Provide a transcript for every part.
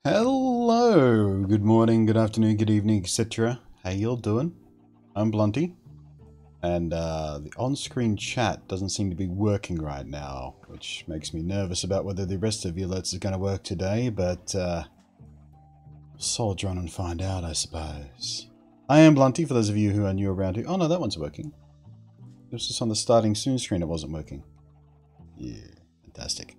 Hello, good morning, good afternoon, good evening, etc. How y'all doing? I'm BluntNate, and the on-screen chat doesn't seem to be working right now, which makes me nervous about whether the rest of your alerts are going to work today, but soldier on and find out, I suppose. I am BluntNate, for those of you who are new around here. Oh no, that one's working. It was just on the starting soon screen it wasn't working. Yeah, fantastic.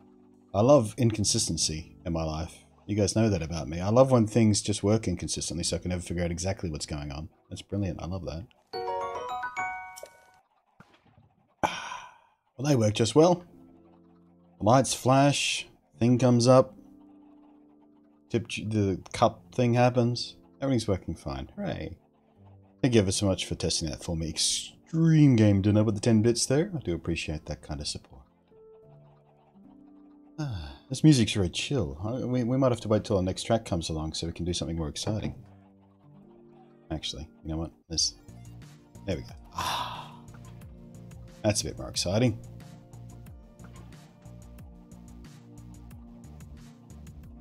I love inconsistency in my life. You guys know that about me. I love when things just work inconsistently so I can never figure out exactly what's going on. That's brilliant. I love that. Well, they work just well. The lights flash. Thing comes up. The cup thing happens. Everything's working fine. Hooray. Thank you ever so much for testing that for me. Extreme Game Dinner with the 10 bits there. I do appreciate that kind of support. This music's very chill. We might have to wait till our next track comes along so we can do something more exciting. Actually, you know what? There we go. That's a bit more exciting.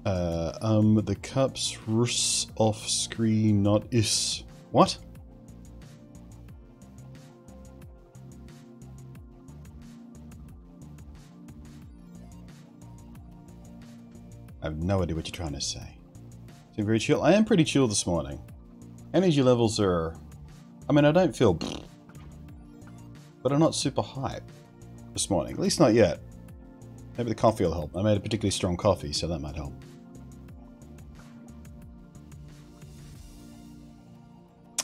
The cups rus off screen, not is. What? I have no idea what you're trying to say. So very chill. I am pretty chill this morning. Energy levels are... I mean, I don't feel... But I'm not super high this morning. At least not yet. Maybe the coffee will help. I made a particularly strong coffee, so that might help.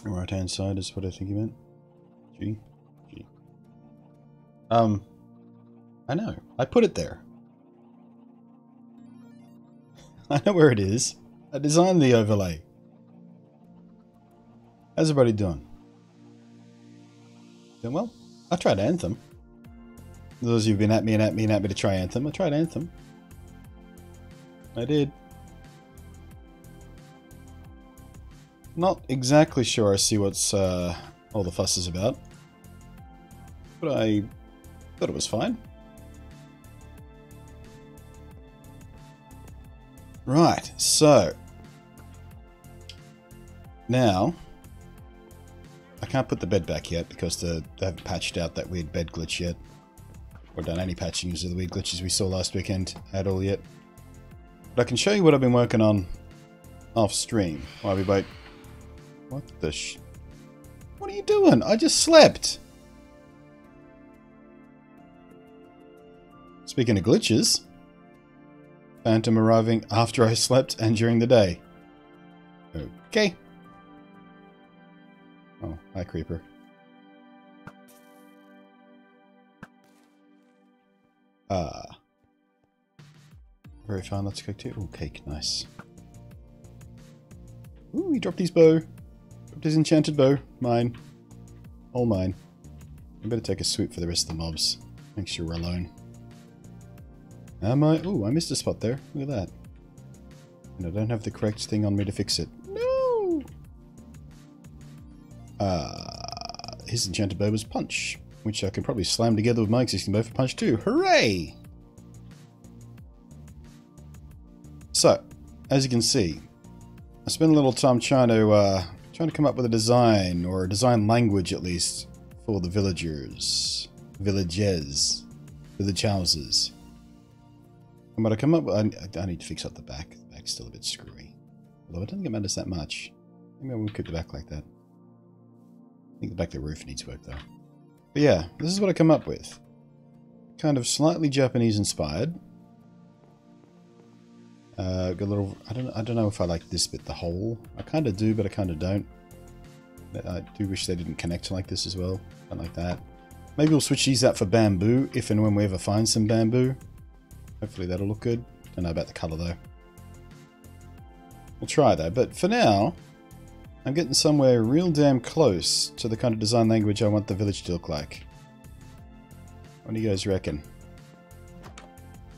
Right hand side is what I think you meant. G. I know. I put it there. I know where it is. I designed the overlay. How's everybody doing? Doing well? I tried Anthem. Those of you who've been at me and at me and at me to try Anthem, I tried Anthem. I did. Not exactly sure I see what's all the fuss is about. But I thought it was fine. Right, so now I can't put the bed back yet because they haven't patched out that weird bed glitch yet, or done any patching of the weird glitches we saw last weekend at all yet. But I can show you what I've been working on off stream while we wait. What the What are you doing? I just slept. Speaking of glitches. Phantom arriving after I slept and during the day. Okay. Oh, hi, Creeper. Very fine, let's go to... Oh, cake, nice. Ooh, he dropped his bow. Dropped his enchanted bow. Mine. All mine. I better take a swoop for the rest of the mobs. Make sure we're alone. Am I? Ooh, I missed a spot there. Look at that. And I don't have the correct thing on me to fix it. No! His enchanted bow was Punch, which I can probably slam together with my existing bow for Punch too. Hooray! So, as you can see, I spent a little time trying to come up with a design, or a design language at least, for the villagers. Village houses. And what I come up with, I need to fix up the back. The back's still a bit screwy. Although I don't think it matters that much. Maybe I won't keep the back like that. I think the back of the roof needs work though. But yeah, this is what I come up with. Kind of slightly Japanese inspired. Got a little. I don't know if I like this bit, the hole. I kind of do, but I kind of don't. I do wish they didn't connect like this as well. Don't like that. Maybe we'll switch these out for bamboo if and when we ever find some bamboo. Hopefully that'll look good. Don't know about the colour though. We'll try though, but for now, I'm getting somewhere real damn close to the kind of design language I want the village to look like. What do you guys reckon?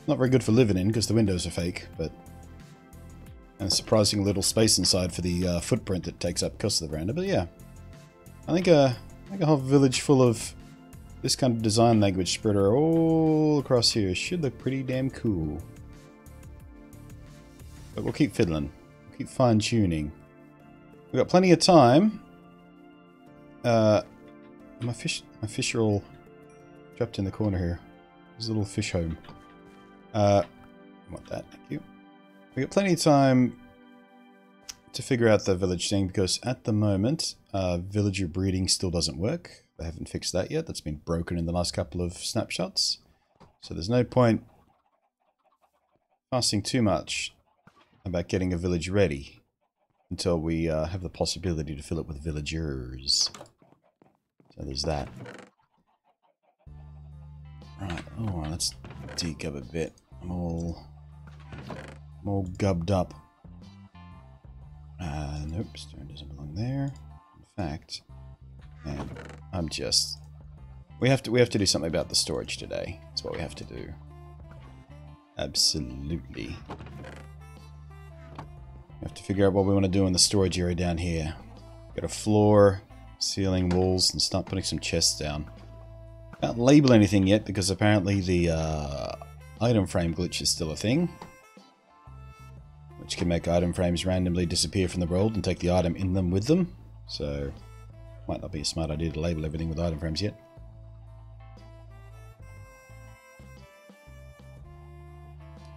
Not very good for living in because the windows are fake, but and a surprising little space inside for the footprint it takes up because of the veranda. But yeah, I think a whole village full of this kind of design language spread all across here should look pretty damn cool. But we'll keep fiddling. We'll keep fine-tuning. We've got plenty of time. My fish are all trapped in the corner here. There's a little fish home. I want that, thank you. We've got plenty of time to figure out the village thing, because at the moment, villager breeding still doesn't work. They haven't fixed that yet. That's been broken in the last couple of snapshots. So there's no point fussing too much about getting a village ready until we have the possibility to fill it with villagers. So there's that. Right, oh, let's decub a bit. I'm all gubbed up. Nope, stone doesn't belong there. In fact, man, I'm just... We have to do something about the storage today. That's what we have to do. Absolutely. We have to figure out what we want to do in the storage area down here. Get a floor, ceiling, walls, and start putting some chests down. Can't label anything yet because apparently the item frame glitch is still a thing, which can make item frames randomly disappear from the world and take the item in them with them. So, might not be a smart idea to label everything with item frames yet.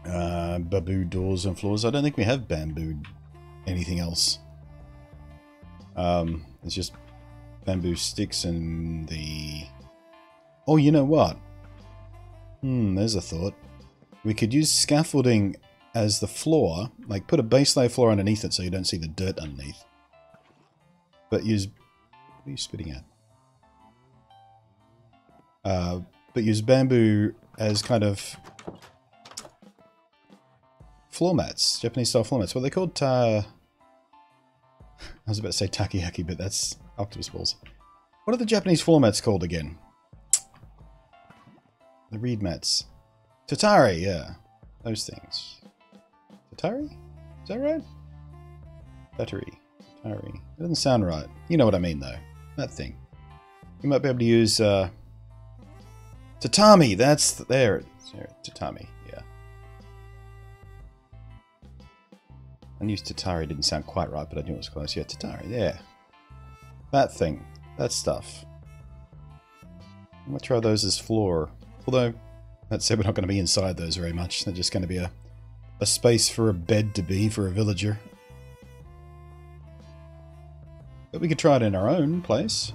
Bamboo doors and floors. I don't think we have bamboo anything else. It's just bamboo sticks and the... Oh, you know what? There's a thought. We could use scaffolding as the floor, like put a base layer floor underneath it so you don't see the dirt underneath. But use... What are you spitting at? But use bamboo as kind of floor mats, Japanese style floor mats. What are they called? I was about to say takoyaki, but that's octopus balls. What are the Japanese floor mats called again? The reed mats. Tatari, yeah. Those things. Tatari? Is that right? Battery. Tatari. It doesn't sound right. You know what I mean, though. That thing. You might be able to use, tatami! That's... There it is. There, tatami, yeah. I used tatari, didn't sound quite right, but I knew it was close. Yeah, tatari, yeah. That thing. That stuff. I'm gonna try those as floor. Although, that said, we're not going to be inside those very much. They're just going to be a space for a bed to be for a villager. But we could try it in our own place.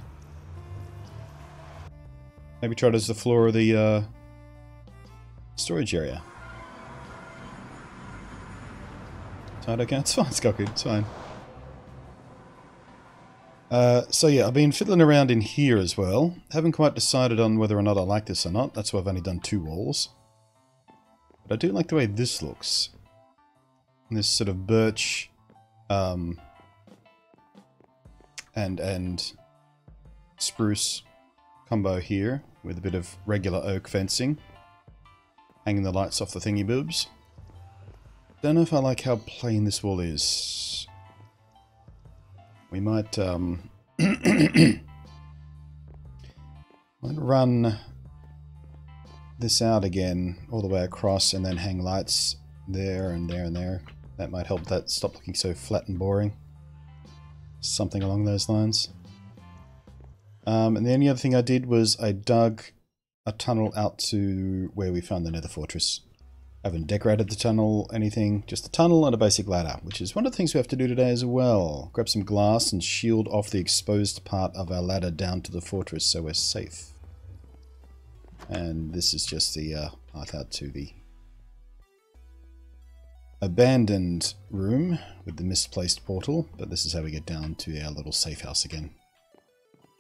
Maybe try it as the floor of the storage area. Tied okay? It's fine, it's got good, it's fine. So yeah, I've been fiddling around in here as well. Haven't quite decided on whether or not I like this or not. That's why I've only done 2 walls. But I do like the way this looks. This sort of birch and spruce combo here with a bit of regular oak fencing. Hanging the lights off the thingy boobs. Don't know if I like how plain this wall is. We might might run this out again all the way across and then hang lights there and there and there. That might help that stop looking so flat and boring. Something along those lines. And the only other thing I did was I dug a tunnel out to where we found the nether fortress. I haven't decorated the tunnel, anything, just a tunnel and a basic ladder, which is one of the things we have to do today as well. Grab some glass and shield off the exposed part of our ladder down to the fortress so we're safe. And this is just the path out to the abandoned room with the misplaced portal, but this is how we get down to our little safe house again.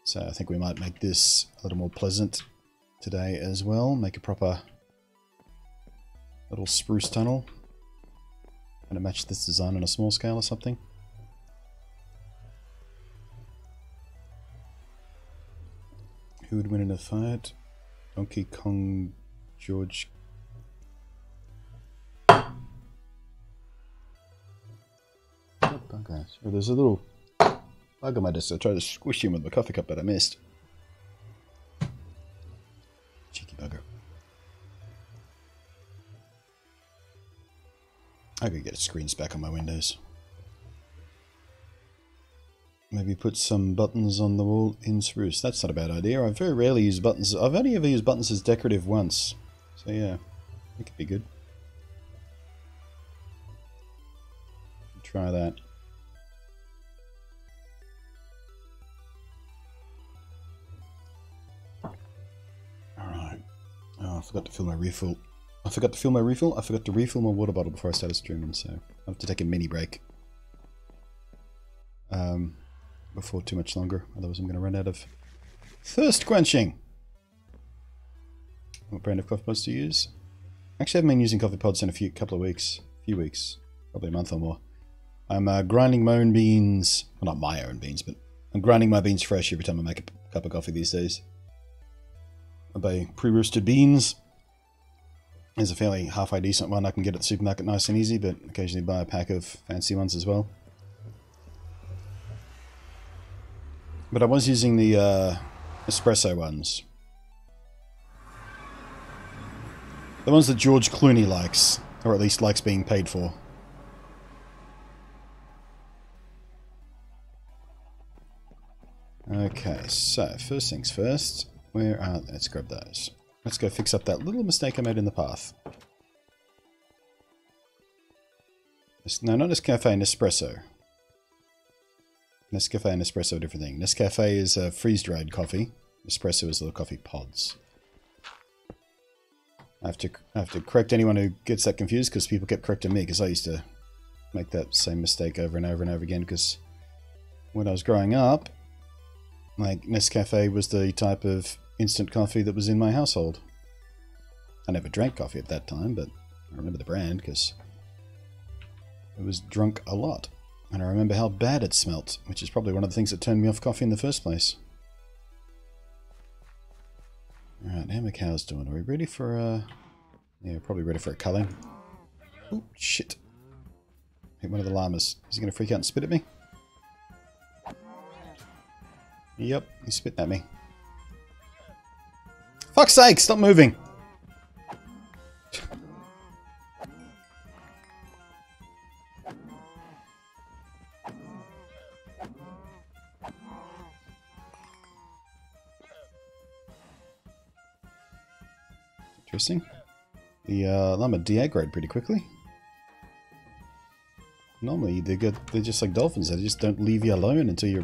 So I think we might make this a little more pleasant today as well, make a proper little spruce tunnel. Kind of match this design on a small scale or something. Who would win in a fight? Donkey Kong, George. Oh, buggers. Oh, there's a little bug on my desk. I tried to squish him with my coffee cup, but I missed. Cheeky bugger. I could get screens back on my windows. Maybe put some buttons on the wall in spruce. That's not a bad idea. I very rarely use buttons. I've only ever used buttons as decorative once. So yeah, it could be good. Try that. Alright. Oh, I forgot to fill my refill. I forgot to refill my water bottle before I started streaming, so I have to take a mini break. Before too much longer, otherwise I'm going to run out of thirst quenching. What brand of coffee pods to use? Actually, I haven't been using coffee pods in a few weeks, probably a month or more. I'm grinding my own beans. Well, not my own beans, but I'm grinding my beans fresh every time I make a cup of coffee these days. I buy pre-roasted beans. There's a fairly halfway decent one I can get at the supermarket nice and easy, but occasionally buy a pack of fancy ones as well. But I was using the espresso ones. The ones that George Clooney likes, or at least likes being paid for. Okay, so first things first. Let's grab those. Let's go fix up that little mistake I made in the path. No, not Nescafe, Nespresso. Nescafe and Nespresso are different thing. Nescafe is freeze-dried coffee. Espresso is little coffee pods. I have to correct anyone who gets that confused, because people kept correcting me, because I used to make that same mistake over and over and over again, because when I was growing up, like, Nescafe was the type of instant coffee that was in my household. I never drank coffee at that time, but I remember the brand, because it was drunk a lot. And I remember how bad it smelt, which is probably one of the things that turned me off coffee in the first place. Alright, how are my cows doing? Are we ready for yeah, probably ready for a culling. Oh, shit. Hit one of the llamas. Is he going to freak out and spit at me? Yep, he's spitting at me. Fuck's sake, stop moving! Interesting. The llama de-aggroed pretty quickly. Normally they're just like dolphins, they just don't leave you alone until you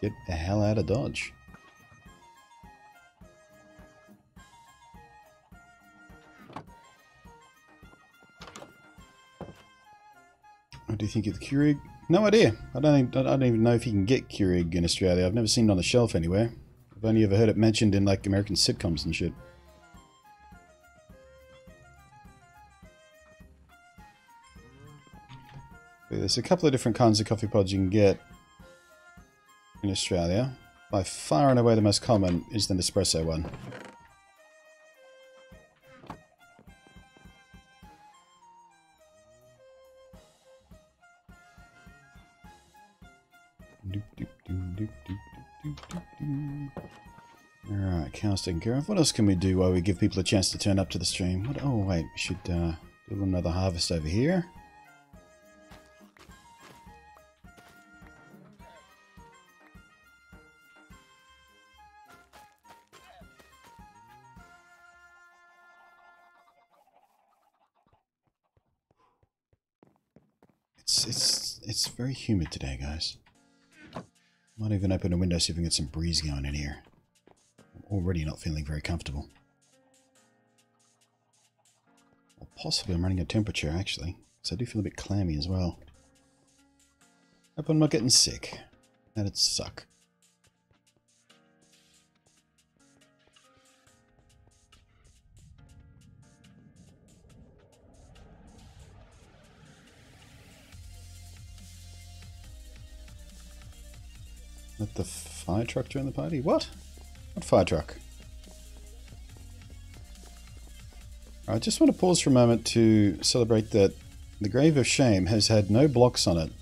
get the hell out of Dodge. What do you think of the Keurig? No idea. I don't even know if you can get Keurig in Australia. I've never seen it on the shelf anywhere. I've only ever heard it mentioned in like American sitcoms and shit. But there's a couple of different kinds of coffee pods you can get in Australia. By far and away the most common is the Nespresso one. Alright, cows taken care of. What else can we do while we give people a chance to turn up to the stream? Oh wait, we should do another harvest over here. It's very humid today, guys. Might even open a window, see if we can get some breeze going in here. I'm already not feeling very comfortable. Or possibly I'm running a temperature, actually. So I do feel a bit clammy as well. Hope I'm not getting sick. That'd suck. Let the fire truck join the party? What? What fire truck? I just want to pause for a moment to celebrate that the Grave of Shame has had no blocks on it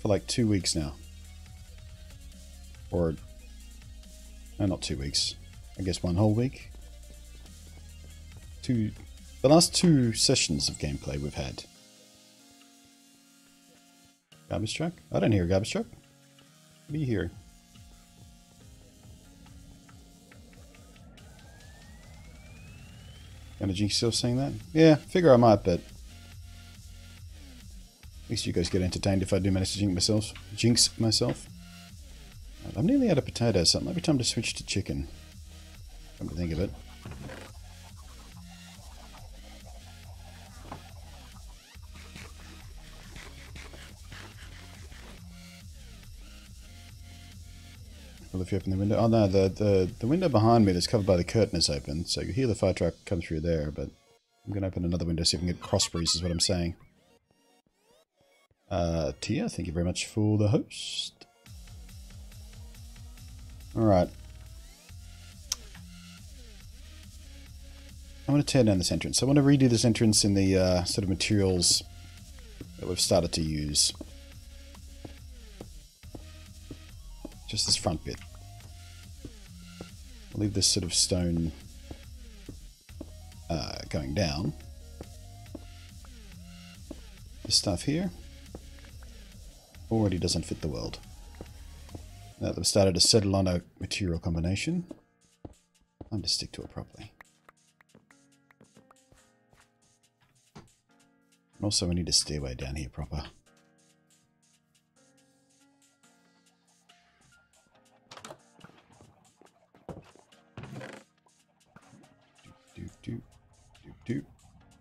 for like 2 weeks now. Or, no, not 2 weeks. I guess 1 whole week. The last 2 sessions of gameplay we've had Garbage truck? I don't hear a garbage truck. What do you hear? Gonna Jinx still saying that? Yeah, figure I might, but at least you guys get entertained if I do manage to jinx myself. Right, I'm nearly out of potatoes, so it might be time to switch to chicken. Come to think of it. Well, if you open the window... Oh no, the window behind me that's covered by the curtain is open, so you hear the fire truck come through there, but I'm going to open another window so you can get cross breeze is what I'm saying. Tia, thank you very much for the host. Alright. I want to tear down this entrance. I want to redo this entrance in the sort of materials that we've started to use. Just this front bit. I'll leave this sort of stone going down. This stuff here already doesn't fit the world. Now that we've started to settle on a material combination, time to stick to it properly. And also we need a stairway down here proper.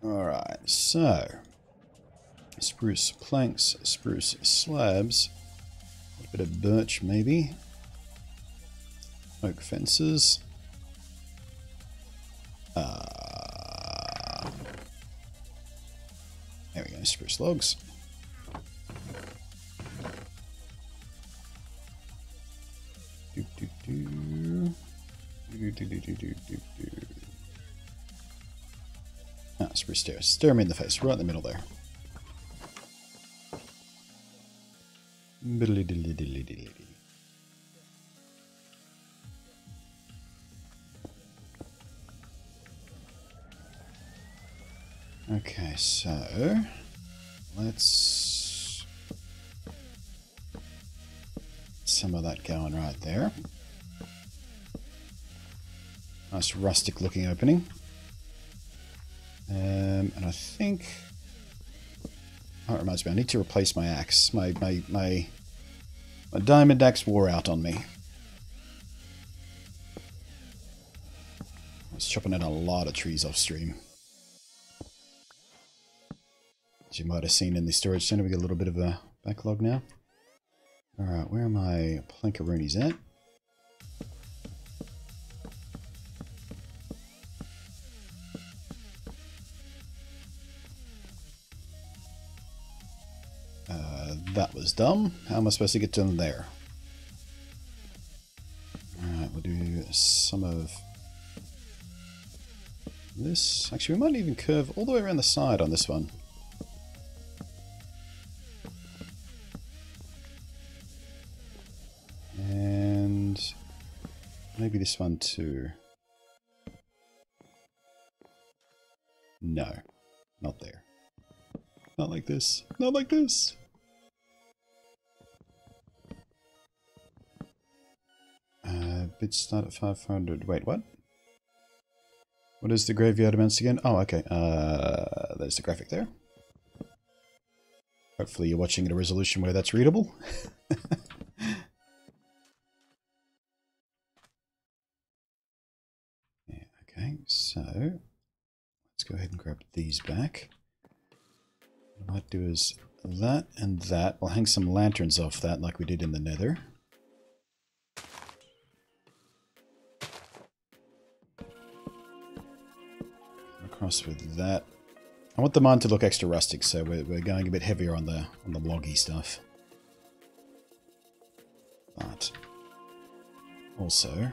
Alright, so spruce planks, spruce slabs, a bit of birch maybe, oak fences, there we go, spruce logs. Ah, spruce stairs. Stare me in the face, right in the middle there. Biddly diddly diddly diddly. Okay, so let's some of that going right there. Nice rustic looking opening. And I think... Oh, it reminds me, I need to replace my axe. My diamond axe wore out on me. I was chopping down a lot of trees off stream. As you might have seen in the storage center, we got a little bit of a backlog now. Alright, where are my plankaroonies at? That was dumb. How am I supposed to get to them there? Alright, we'll do some of this. Actually, we might even curve all the way around the side on this one. And maybe this one too. No, not there. Not like this. Not like this. Bid start at 500. Wait, what? What is the graveyard amounts again? Oh, okay. There's the graphic there. Hopefully you're watching at a resolution where that's readable. Yeah, okay, so let's go ahead and grab these back. What I might do is that and that. We'll hang some lanterns off that like we did in the nether. Across with that. I want the mine to look extra rustic, so we're going a bit heavier on the loggy stuff. But also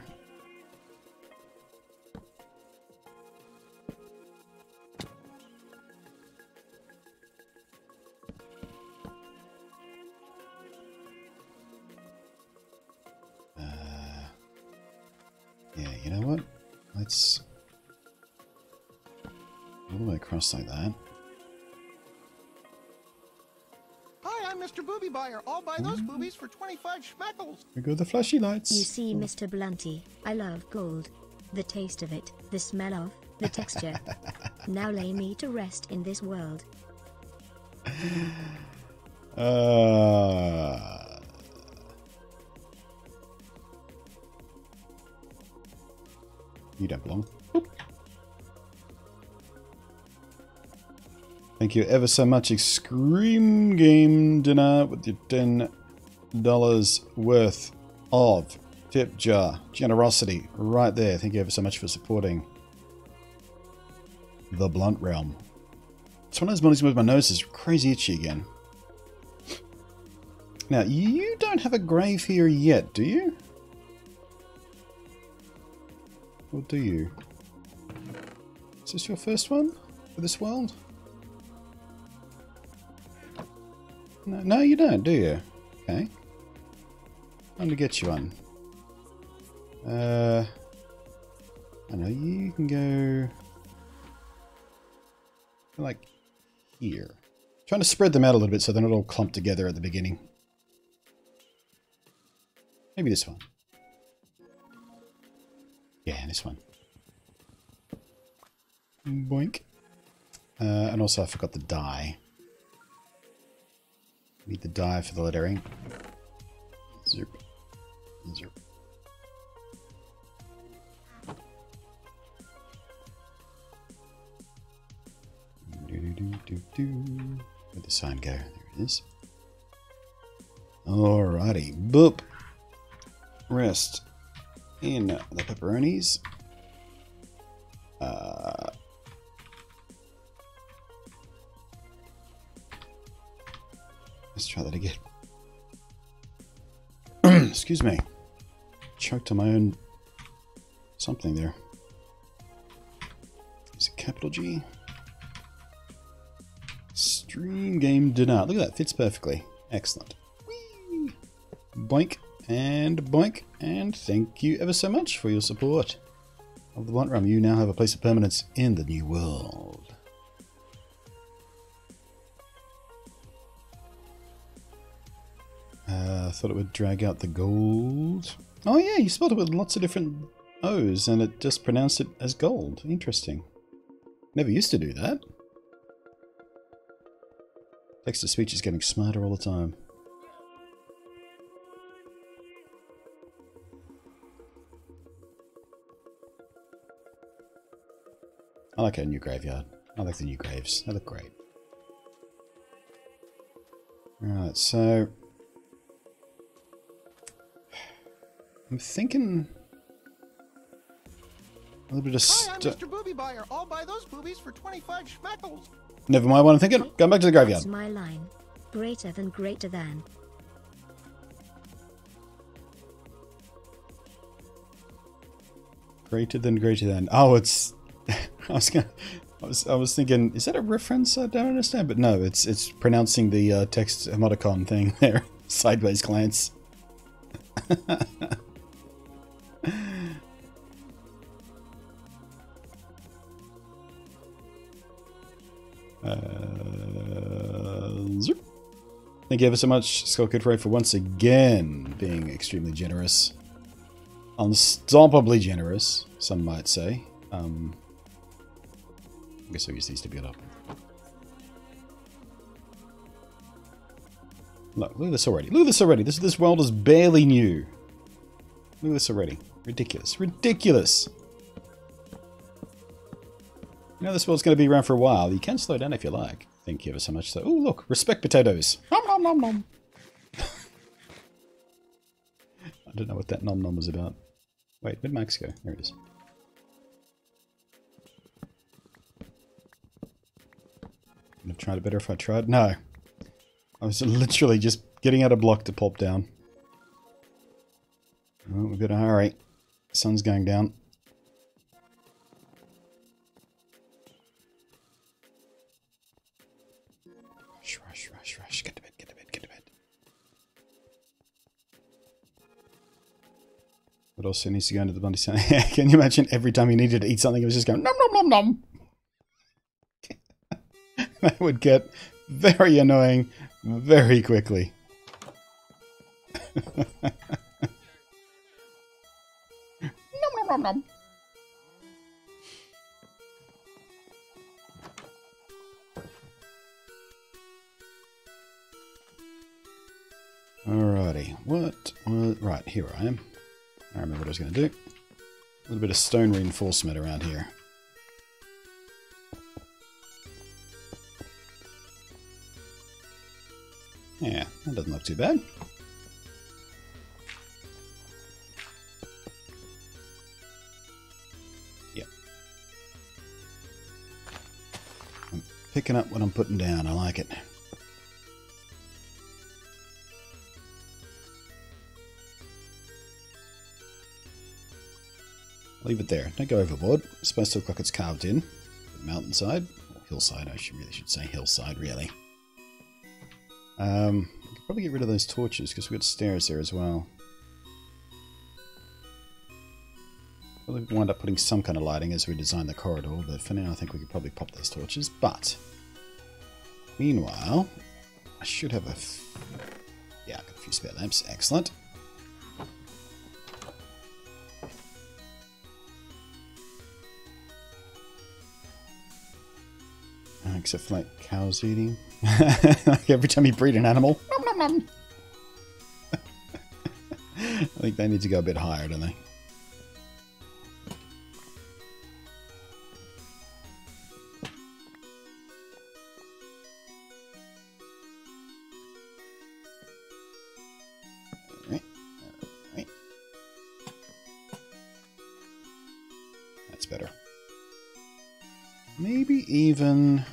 yeah, you know what? Let's all the way across like that. Hi, I'm Mr. Mr. Booby Buyer. I'll buy those boobies for 25 schmeckles. We go the flashy lights. You see, Mr. Blunty, I love gold. The taste of it, the smell of, the texture. Now lay me to rest in this world. You don't belong. Boop. Thank you ever so much, Extreme Game Dinner, with your $10 worth of tip jar. Generosity right there. Thank you ever so much for supporting the Blunt Realm. It's one of those mornings where my nose is crazy itchy again. Now, you don't have a grave here yet, do you? Or do you? Is this your first one for this world? No, you don't, do you? Okay. Time to get you one. I know you can go like here. Trying to spread them out a little bit so they're not all clumped together at the beginning. Maybe this one. Yeah, this one. Boink. And also I forgot the die. Need the die for the lettering. Zip. Zip. Where'd the sign go? There it is. Alrighty. Boop. Rest in the pepperonis. Let's try that again. Excuse me. Choked on my own something there. Is it capital G? Stream Game Dinner. Look at that. Fits perfectly. Excellent. Whee! Boink and boink. And thank you ever so much for your support of the Blunt Realm. You now have a place of permanence in the new world. I thought it would drag out the gold. Oh yeah, you spelled it with lots of different O's and it just pronounced it as gold. Interesting. Never used to do that. Text-to-speech is getting smarter all the time. I like our new graveyard. I like the new graves. They look great. Alright, so I'm thinking a little bit of Hi, I'm Mr. Booby Buyer. I'll buy those boobies for 25 schmeckles. Never mind what I'm thinking. Going back to the graveyard. That's my line. Greater than greater than. Greater than greater than. Oh, it's. I was thinking, is that a reference? I don't understand, but no, it's pronouncing the text emoticon thing there. Sideways glance. Zoop. Thank you ever so much, Skullkid Ray, for once again being extremely generous. Unstoppably generous, some might say. I guess I'll use these to build up. Look at this already. Look at this already. This world is barely new. Look at this already. Ridiculous. Ridiculous. You know this world's going to be around for a while. You can slow down if you like. Thank you ever so much. So, oh look, respect potatoes. Nom nom nom nom. I don't know what that nom nom was about. Wait, where'd Max go? There it is. Would have tried it better if I tried. No. I was literally just getting out a block to pop down. Oh, we better hurry. Sun's going down. Rush, rush, rush, rush. Get to bed, get to bed, get to bed. What else needs to go into the Bundy Sound? Can you imagine every time he needed to eat something, it was just going nom nom nom nom? That would get very annoying very quickly. Alrighty, right, here I am. I remember what I was going to do. A little bit of stone reinforcement around here. Yeah, that doesn't look too bad. Yep. I'm picking up what I'm putting down. I like it. Leave it there. Don't go overboard. It's supposed to look like it's carved in. The mountainside. Or hillside, I should say hillside, really. I could probably get rid of those torches because we've got stairs there as well. Probably wind up putting some kind of lighting as we design the corridor, but for now I think we could probably pop those torches. But, meanwhile, I should have yeah, I've got a few spare lamps. Excellent. Except for like cows eating. Like every time you breed an animal. I think they need to go a bit higher, don't they? Alright. That's better. Maybe even...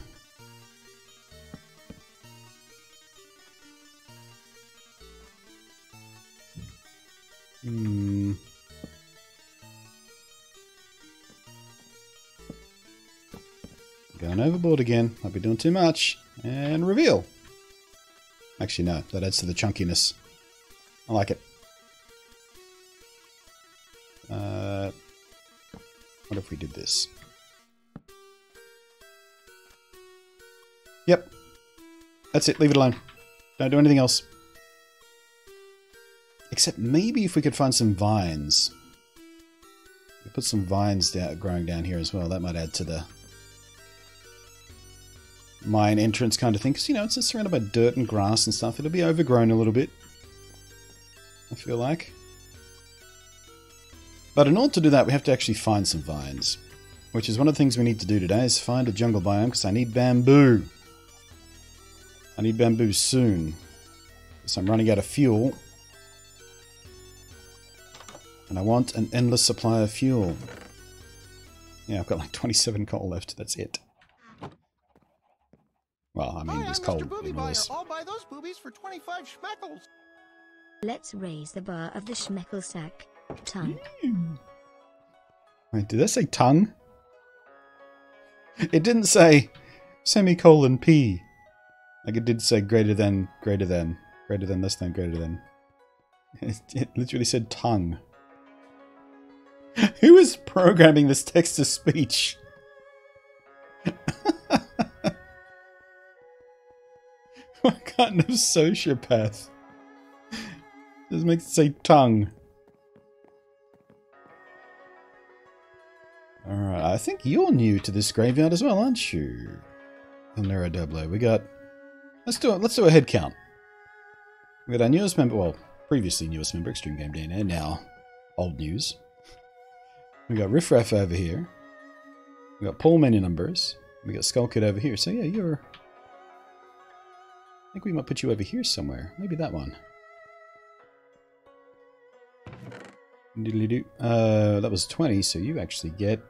Going overboard again. Might be doing too much. And reveal. Actually, no. That adds to the chunkiness. I like it. What if we did this? Yep. That's it. Leave it alone. Don't do anything else. Except maybe if we could find some vines. We put some vines growing down here as well. That might add to the mine entrance kind of thing. Because, you know, it's just surrounded by dirt and grass and stuff. It'll be overgrown a little bit, I feel like. But in order to do that, we have to actually find some vines. Which is one of the things we need to do today, is find a jungle biome, because I need bamboo. I need bamboo soon. So I'm running out of fuel. And I want an endless supply of fuel. Yeah, I've got like 27 coal left. That's it. Well, I mean, there's coal. I'll buy those boobies for 25 schmeckles. Let's raise the bar of the schmeckle sack. Tongue. Wait, did I say tongue? It didn't say semicolon P. Like it did say greater than, less than, greater than. It literally said tongue. Who is programming this text-to-speech? What kind of sociopath? Just makes it say tongue. Alright, I think you're new to this graveyard as well, aren't you? Nero Doblo. We got... Let's do a head count. We got our newest member, well, previously newest member, Extreme Game DNA, now old news. We got Riff Raff over here. We got Paul Menu Numbers. We got Skull Kid over here. So yeah, you're... I think we might put you over here somewhere. Maybe that one. Diddly-doo. That was 20, so you actually get...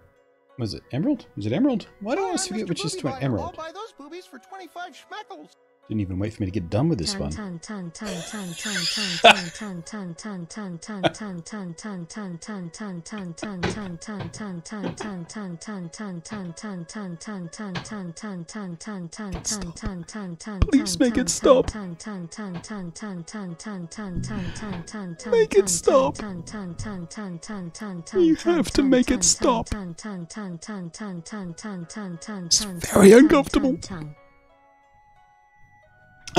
Was it Emerald? Was it Emerald? Why do I always forget which is Emerald? I'll buy those boobies for 25 schmeckles. Didn't even wait for me to get done with this one. Please make it stop. Make it stop. You have to make it stop. It's very uncomfortable.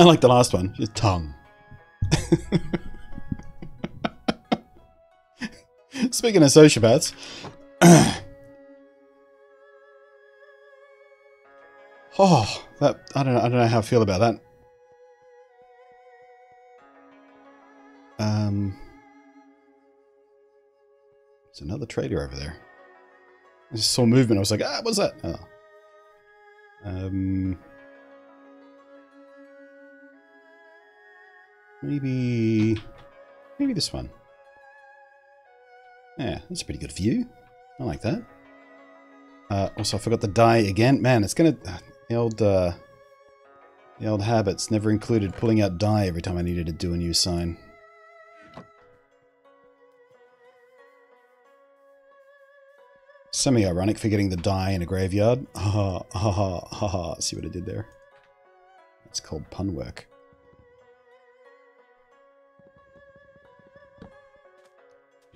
Unlike the last one, just tongue. Speaking of sociopaths, oh, that I don't know how I feel about that. There's another trader over there. I just saw movement. I was like, what's that? Oh. Maybe this one. Yeah, that's a pretty good view. I like that. Also, I forgot the die again. Man, it's gonna the old habits never included pulling out die every time I needed to do a new sign. Semi-ironic for getting the die in a graveyard. Ha ha ha ha ha. See what I did there? That's called pun work.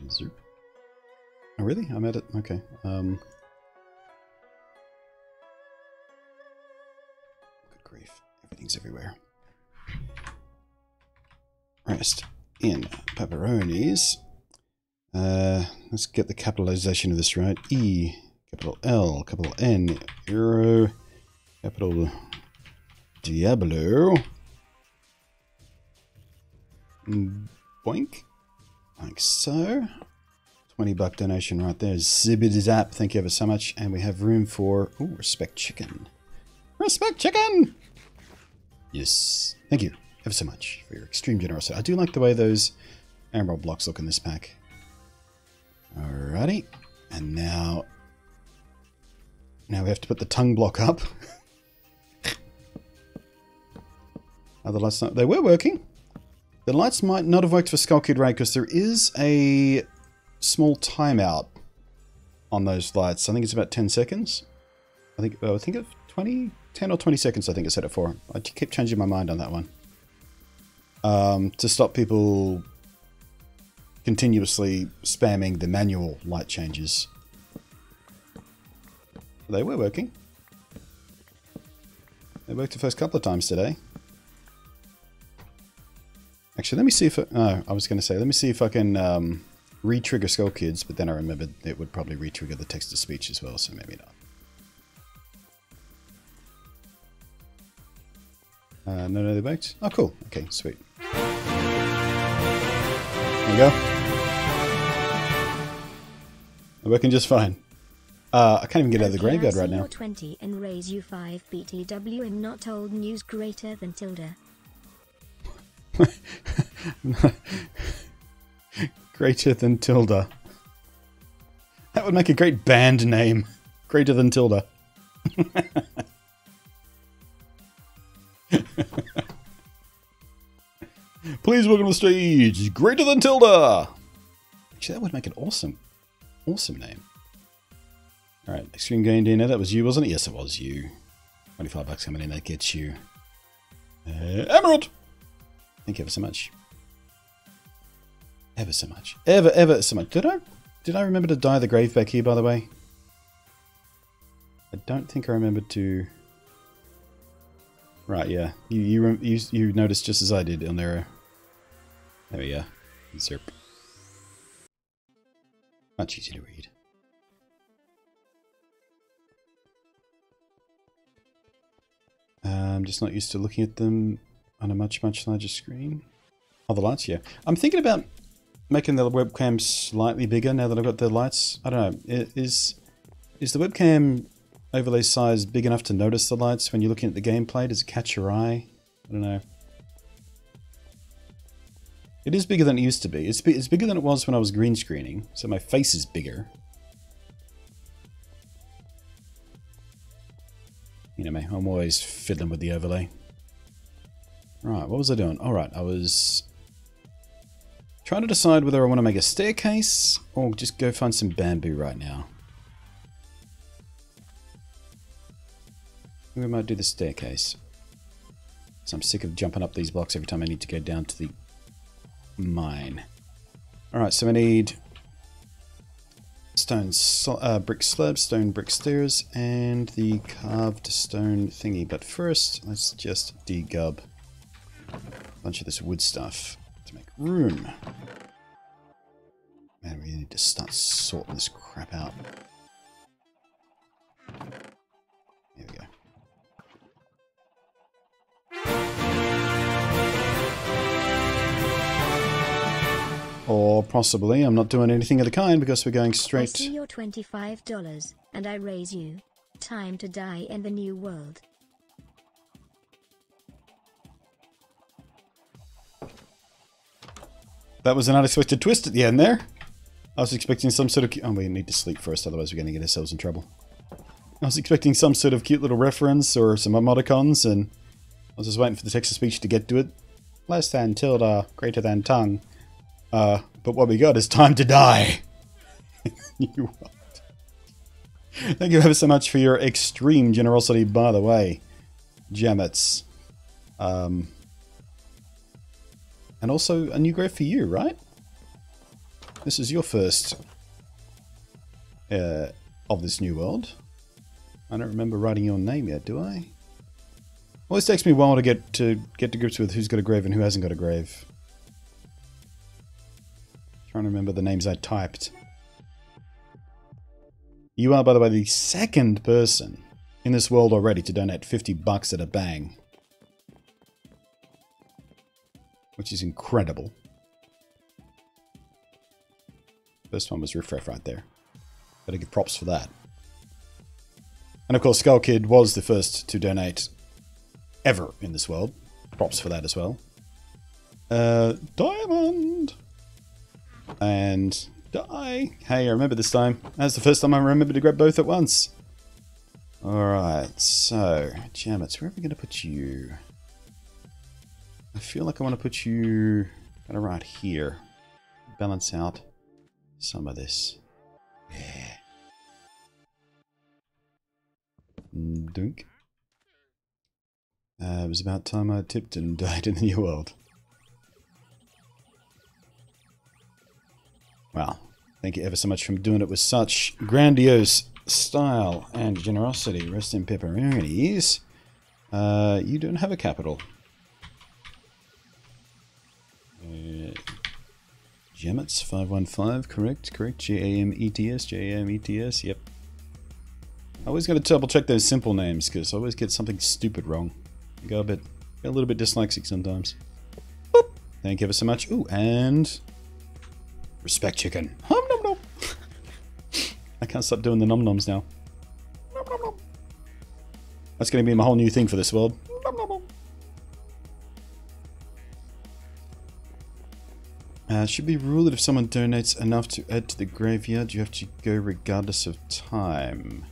Zoop. Oh really? I'm at it? Okay. Good grief. Everything's everywhere. Rest in pepperonis. Let's get the capitalization of this right. E, capital L, capital N, Euro, capital Diablo. Boink. Like so. $20 donation right there. Zibbity-zap. Thank you ever so much. And we have room for... Ooh, respect chicken. Respect chicken! Yes. Thank you ever so much for your extreme generosity. I do like the way those emerald blocks look in this pack. Alrighty. And now we have to put the tongue block up. Are the lights not... They were working. The lights might not have worked for Skull Kid Ray because there is a small timeout on those lights. I think it's about 10 seconds. I think of 10 or 20 seconds I think I set it for. I keep changing my mind on that one. To stop people continuously spamming the manual light changes. They were working. They worked the first couple of times today. Actually, let me see if... I was going to say, let me see if I can re-trigger Skull Kids, but then I remembered it would probably re-trigger the text-to-speech as well, so maybe not. No, they worked? Oh, cool. Okay, sweet. There we go. They're working just fine. I can't even get out of the graveyard right now. 20 and raise you 5 BTW and not told news greater than tilde. Greater than tilde. That would make a great band name. Greater than tilde. Please welcome to the stage, Greater than tilde. Actually, that would make an awesome name. Alright, extreme gain dinner. That was you, wasn't it? Yes, it was you. $25 coming in, that gets you. Emerald! Thank you ever so much. Ever so much. Ever so much. Did I remember to dye the grave back here, by the way? I don't think I remembered to... Right, yeah. You noticed just as I did on there. There we go. Zerp. Much easier to read. I'm just not used to looking at them on a much larger screen. Oh, the lights, yeah. I'm thinking about making the webcam slightly bigger now that I've got the lights. I don't know. Is the webcam overlay size big enough to notice the lights when you're looking at the gameplay? Does it catch your eye? I don't know. It is bigger than it used to be. It's bigger than it was when I was green screening, so my face is bigger. You know me, I'm always fiddling with the overlay. Right, what was I doing? Alright, I was trying to decide whether I want to make a staircase or just go find some bamboo right now. We might do the staircase. So I'm sick of jumping up these blocks every time I need to go down to the mine. Alright, so I need stone brick slabs, stone brick stairs, and the carved stone thingy. But first, let's just degub a bunch of this wood stuff to make room. Man, we need to start sorting this crap out. There we go. Or possibly I'm not doing anything of the kind because we're going straight... I see your $25 and I raise you. Time to die in the new world. That was an unexpected twist at the end there. I was expecting some sort of... Oh, we need to sleep first, otherwise we're going to get ourselves in trouble. I was expecting some sort of cute little reference or some emoticons, and I was just waiting for the text-to-speech to get to it. Less than tilde, greater than tongue. But what we got is time to die. You what? Thank you ever so much for your extreme generosity, by the way. Jammets. And also a new grave for you, right? This is your first of this new world. I don't remember writing your name yet, do I? Always takes me a while to get to grips with who's got a grave and who hasn't got a grave. Trying to remember the names I typed. You are, by the way, the second person in this world already to donate $50 at a bang. Which is incredible. First one was Riff Raff right there. Gotta give props for that. And of course, Skull Kid was the first to donate ever in this world. Props for that as well. Diamond! And die! Hey, I remember this time. That's the first time I remembered to grab both at once. Alright, so, Jammets, where are we going to put you? I feel like I want to put you kind of right here. Balance out some of this. Yeah. Dunk. It was about time I tipped and died in the new world. Well, thank you ever so much for doing it with such grandiose style and generosity. Rest in pepperonis. You don't have a capital. Jammets 515, correct, J-A-M-E-T-S, J-A-M-E-T-S, yep. I always got to double check those simple names because I always get something stupid wrong. I go a little bit dyslexic sometimes. Boop. Thank you ever so much. Ooh, and respect chicken. Hum nom nom. I can't stop doing the nom noms now. Nom nom nom. That's going to be my whole new thing for this world. Nom nom nom. Should be rule that if someone donates enough to add to the graveyard, you have to go regardless of time.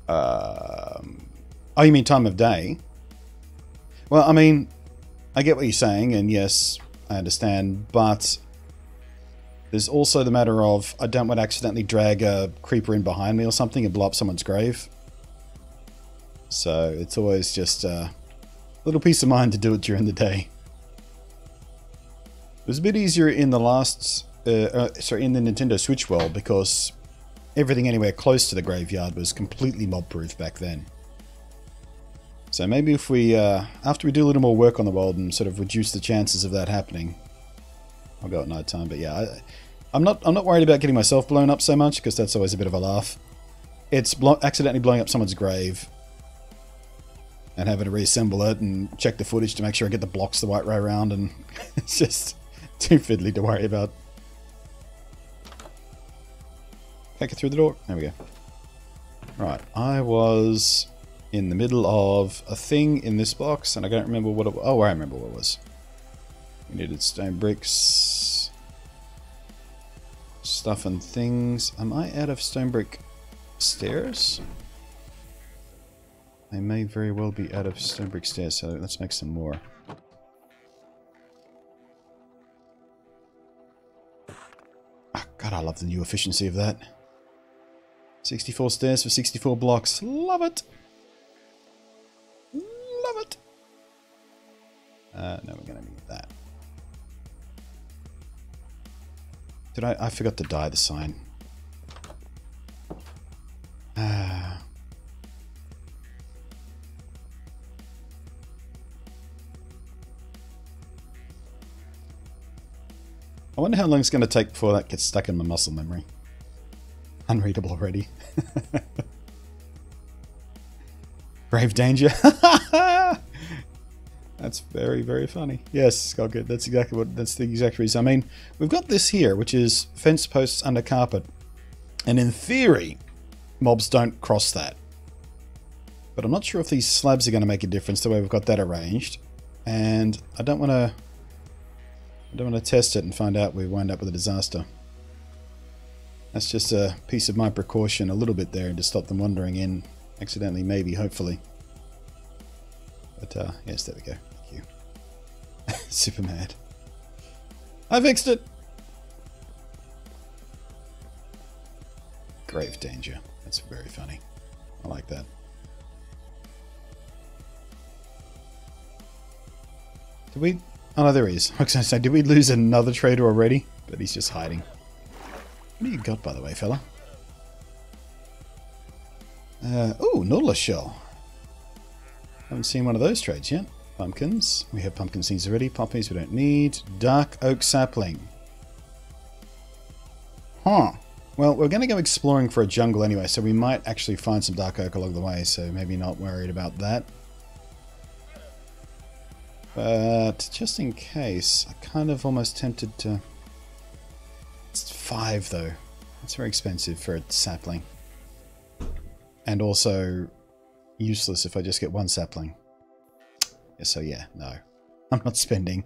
Oh, you mean time of day? Well, I mean, I get what you're saying, and yes, I understand, but there's also the matter of I don't want to accidentally drag a creeper in behind me or something and blow up someone's grave. So it's always just a little peace of mind to do it during the day. It was a bit easier in the last, in the Nintendo Switch world because everything anywhere close to the graveyard was completely mob-proof back then. So maybe if we, after we do a little more work on the world and sort of reduce the chances of that happening, I'll go at night time. But yeah, I'm not worried about getting myself blown up so much because that's always a bit of a laugh. It's accidentally blowing up someone's grave and having to reassemble it and check the footage to make sure I get the blocks the right way around, and it's just too fiddly to worry about. Take it through the door. There we go. Right, I was in the middle of a thing in this box, and I don't remember what it was. Oh, I remember what it was. We needed stone bricks, stuff and things. Am I out of stone brick stairs? I may very well be out of stone brick stairs, so let's make some more. Oh, God, I love the new efficiency of that. 64 stairs for 64 blocks. Love it! Love it! No, we're going to need that. Did I forgot to dye the sign. I wonder how long it's going to take before that gets stuck in my muscle memory. Unreadable already. Grave danger. That's very, very funny. Yes, Skullkid, that's exactly what, that's the exact reason. I mean, we've got this here, which is fence posts under carpet. And in theory, mobs don't cross that. But I'm not sure if these slabs are going to make a difference the way we've got that arranged. And I don't want to test it and find out we wind up with a disaster. That's just a piece of my precaution a little bit there to stop them wandering in accidentally, maybe, hopefully. But yes, there we go. Thank you. Super mad. I fixed it! Grave danger. That's very funny. I like that. Did we... Oh, no, there he is. I was going to say, did we lose another trader already? But he's just hiding. What do you got, by the way, fella? Oh, Nautilus shell. Haven't seen one of those trades yet. Pumpkins. We have pumpkin seeds already. Poppies we don't need. Dark oak sapling. Huh. Well, we're going to go exploring for a jungle anyway, so we might actually find some dark oak along the way, so maybe not worried about that. But just in case, I'm kind of almost tempted to... It's 5 though. It's very expensive for a sapling. And also useless if I just get 1 sapling. Yeah, so yeah, no. I'm not spending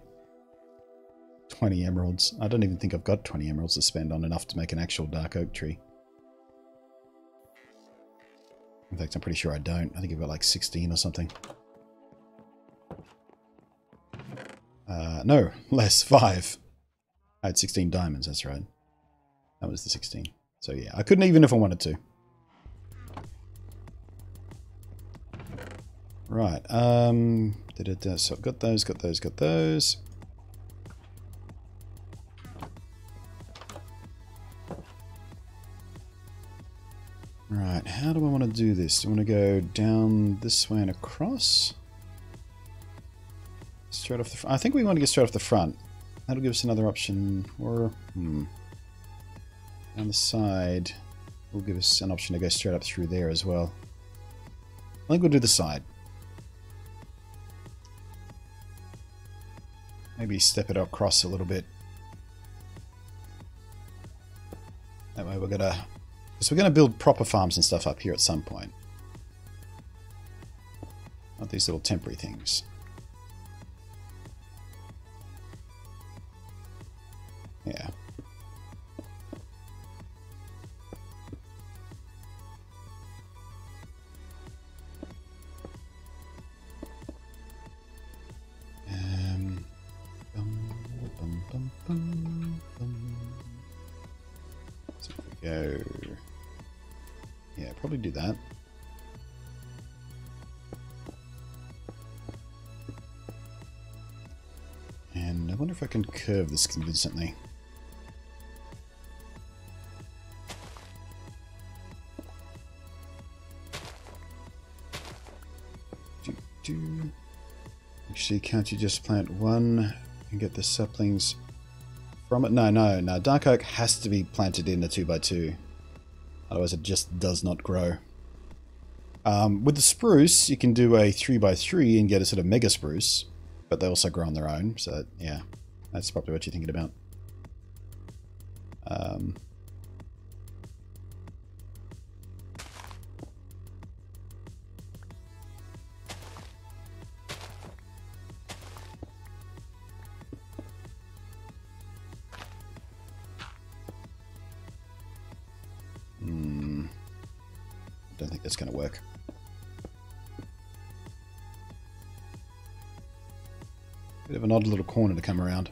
20 emeralds. I don't even think I've got 20 emeralds to spend on enough to make an actual dark oak tree. In fact, I'm pretty sure I don't. I think I've got like 16 or something. No, less, 5. I had 16 diamonds, that's right. That was the 16. So yeah, I couldn't even if I wanted to. Right, so I've got those. Right, how do I want to do this? Do I want to go down this way and across? Straight off the front. I think we want to get straight off the front. That'll give us another option. Or, down the side will give us an option to go straight up through there as well. I think we'll do the side. Maybe step it across a little bit. That way we're gonna... So we're gonna build proper farms and stuff up here at some point. Not these little temporary things. Yeah. So if we go... Yeah, probably do that. And I wonder if I can curve this convincingly. Actually, can't you just plant 1 and get the saplings from it? No. Dark oak has to be planted in a 2x2. Otherwise it just does not grow. With the spruce, you can do a 3x3 and get a sort of mega spruce. But they also grow on their own. So, yeah. That's probably what you're thinking about. Don't think that's going to work. Bit of an odd little corner to come around.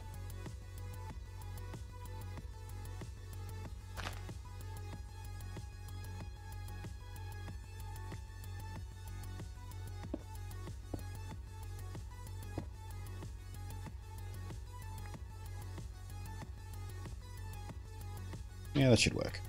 Yeah, that should work.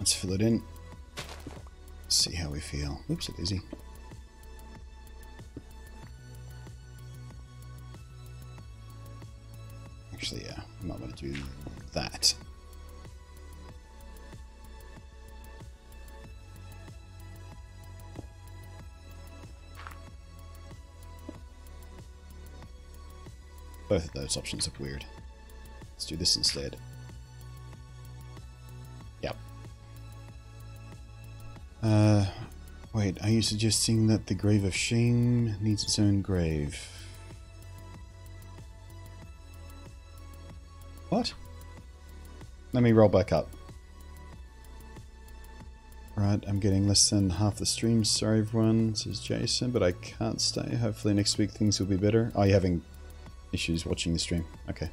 Let's fill it in. See how we feel. Oops, it easy. Actually, yeah, I might want to do that. Both of those options look weird. Let's do this instead. Yep. Wait, are you suggesting that the Grave of Shame needs its own grave? What? Let me roll back up. Right, I'm getting less than half the stream. Sorry everyone, says Jason, but I can't stay. Hopefully next week things will be better. Are you having issues watching the stream? Okay.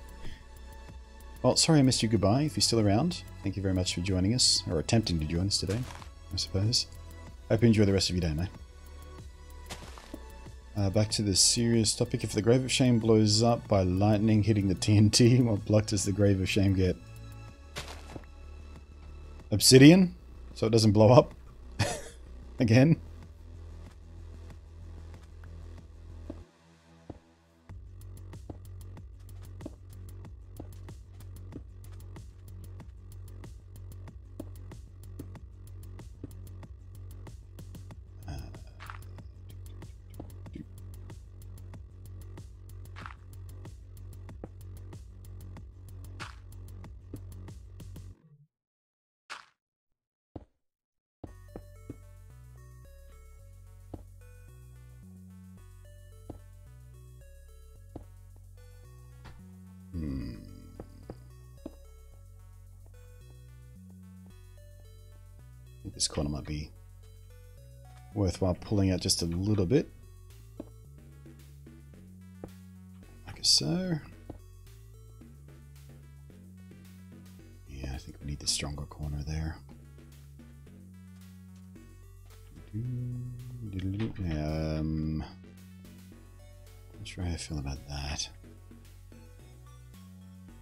Well, sorry I missed you goodbye if you're still around. Thank you very much for joining us, or attempting to join us today, I suppose. Hope you enjoy the rest of your day, mate. Back to the serious topic. If the Grave of Shame blows up by lightning hitting the TNT, what block does the Grave of Shame get? Obsidian? So it doesn't blow up? Again? This corner might be worthwhile pulling out just a little bit. Like so. Yeah, I think we need the stronger corner there. Not sure how I feel about that.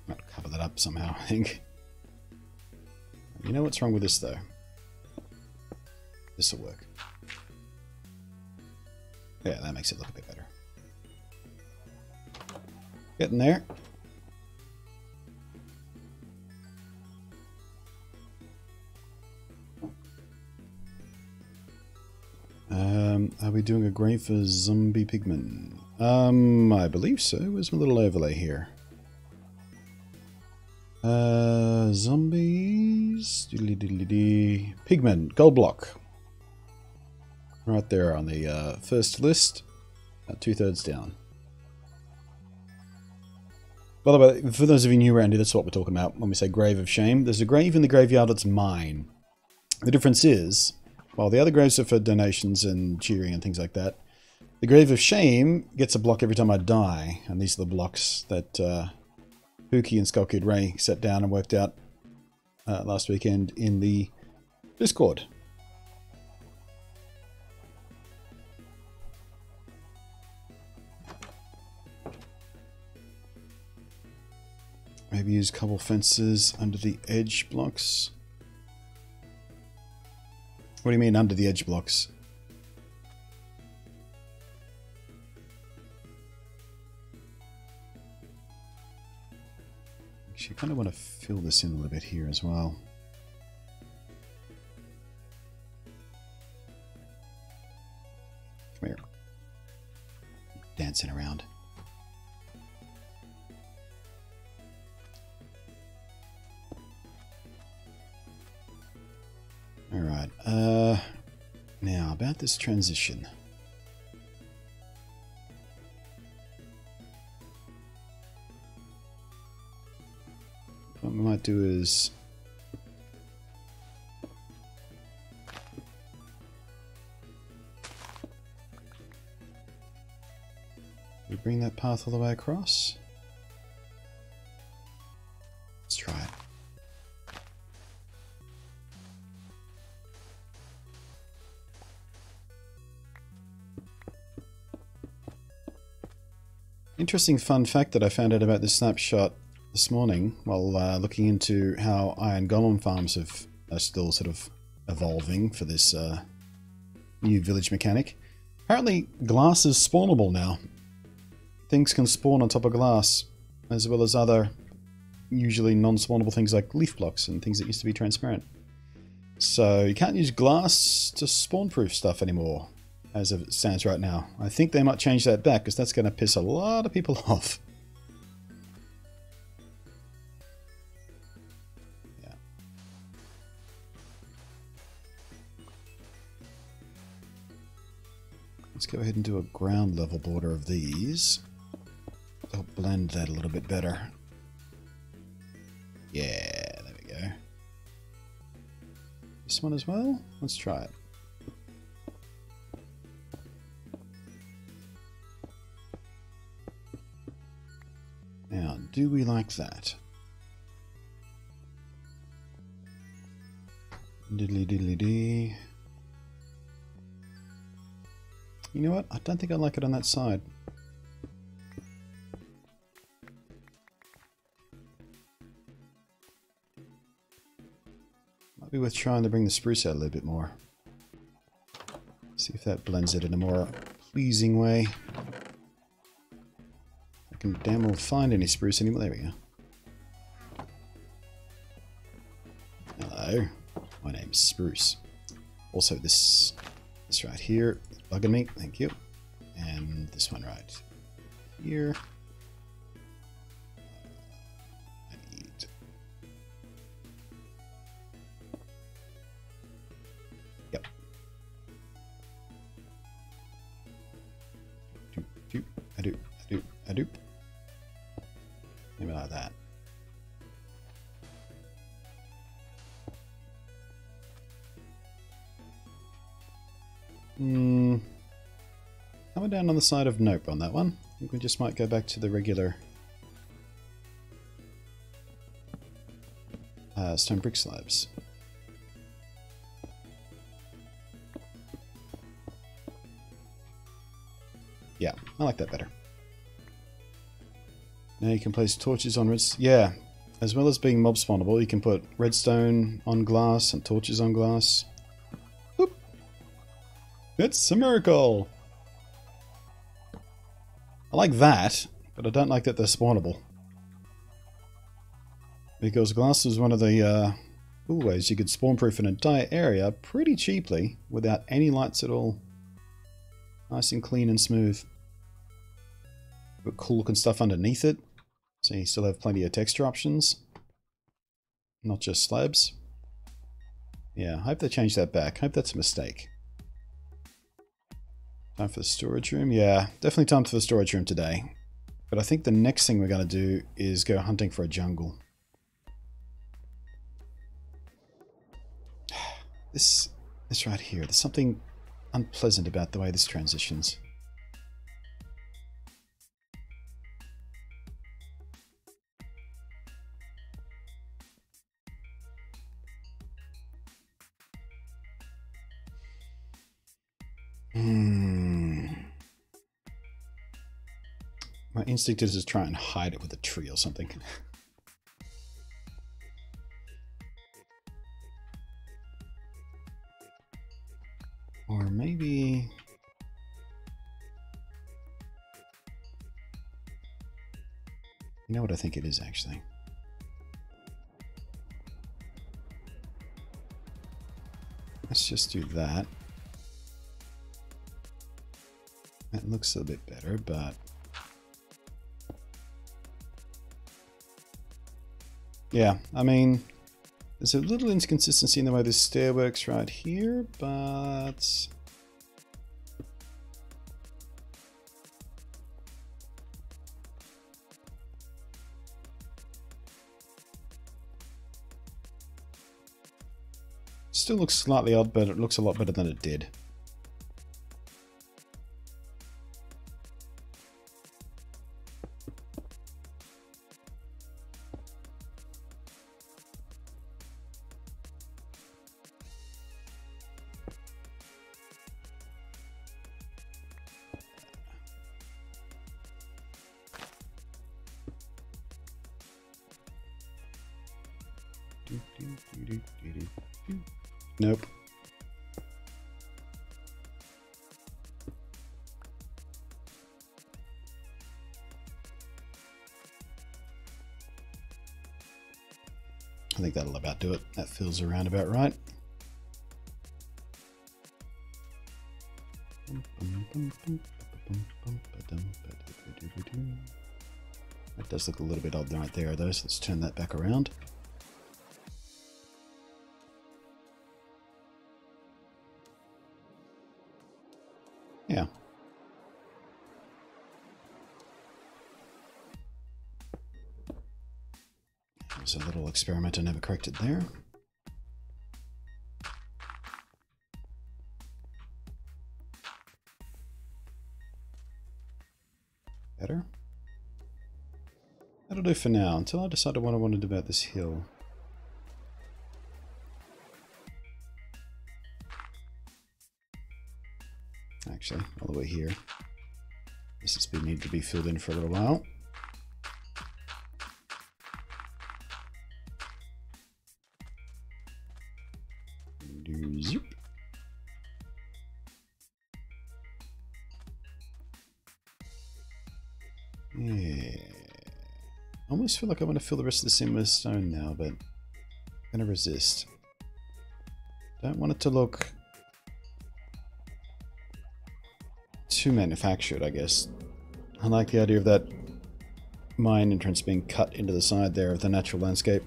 Might cover that up somehow, I think. You know what's wrong with this though? This will work. Yeah, that makes it look a bit better. Getting there. Are we doing a grave for zombie pigmen? I believe so. Where's my little overlay here? Zombies. Pigmen. Gold block. Right there on the first list. 2/3 down. By the way, for those of you new around here, that's what we're talking about when we say Grave of Shame. There's a grave in the graveyard that's mine. The difference is, while the other graves are for donations and cheering and things like that, the Grave of Shame gets a block every time I die. And these are the blocks that Pookie and Skull Kid Ray set down and worked out last weekend in the Discord. Maybe use cobble fences under the edge blocks. What do you mean under the edge blocks? Actually, I kind of want to fill this in a little bit here as well. Come here. Dancing around. Alright, now about this transition. What we might do is we bring that path all the way across. Let's try it. Interesting fun fact that I found out about this snapshot this morning while looking into how iron golem farms have are still sort of evolving for this new village mechanic. Apparently, glass is spawnable now. Things can spawn on top of glass, as well as other usually non-spawnable things like leaf blocks and things that used to be transparent. So you can't use glass to spawn-proof stuff anymore, as it stands right now. I think they might change that back, because that's going to piss a lot of people off. Yeah. Let's go ahead and do a ground level border of these. I'll blend that a little bit better. Yeah, there we go. This one as well? Let's try it. Now, do we like that? Diddly diddly dee. You know what? I don't think I like it on that side. Might be worth trying to bring the spruce out a little bit more. See if that blends it in a more pleasing way. I can damn well find any spruce anymore. There we go. Hello. My name's Spruce. Also, this right here is bugging me. Thank you. And this one right here. I need. Yep. I do. Maybe like that. Coming down on the side of nope on that one. I think we just might go back to the regular stone brick slabs. Yeah, I like that better. Now you can place torches on redstone. Yeah, as well as being mob spawnable, you can put redstone on glass and torches on glass. Whoop. It's a miracle! I like that, but I don't like that they're spawnable. Because glass was one of the cool ways you could spawn-proof an entire area pretty cheaply without any lights at all. Nice and clean and smooth. Put cool looking stuff underneath it, so you still have plenty of texture options. Not just slabs. Yeah, I hope they change that back. I hope that's a mistake. Time for the storage room? Yeah, definitely time for the storage room today. But I think the next thing we're going to do is go hunting for a jungle. This right here, there's something unpleasant about the way this transitions. My instinct is to try and hide it with a tree or something. Or maybe... You know what I think it is, actually. Let's just do that. That looks a little bit better, but... Yeah, I mean, there's a little inconsistency in the way this stair works right here, but... Still looks slightly odd, but it looks a lot better than it did. Nope. I think that'll about do it. That feels around about right. That does look a little bit odd right there though, so let's turn that back around. Yeah. There's a little experiment I never corrected there. Better. That'll do for now, until I decide what I want to do about this hill. Actually, all the way here. This has been need to be filled in for a little while. Zoop. Yeah. I almost feel like I want to fill the rest of this in with stone now, but I'm going to resist. Don't want it to look too manufactured, I guess. I like the idea of that mine entrance being cut into the side there of the natural landscape.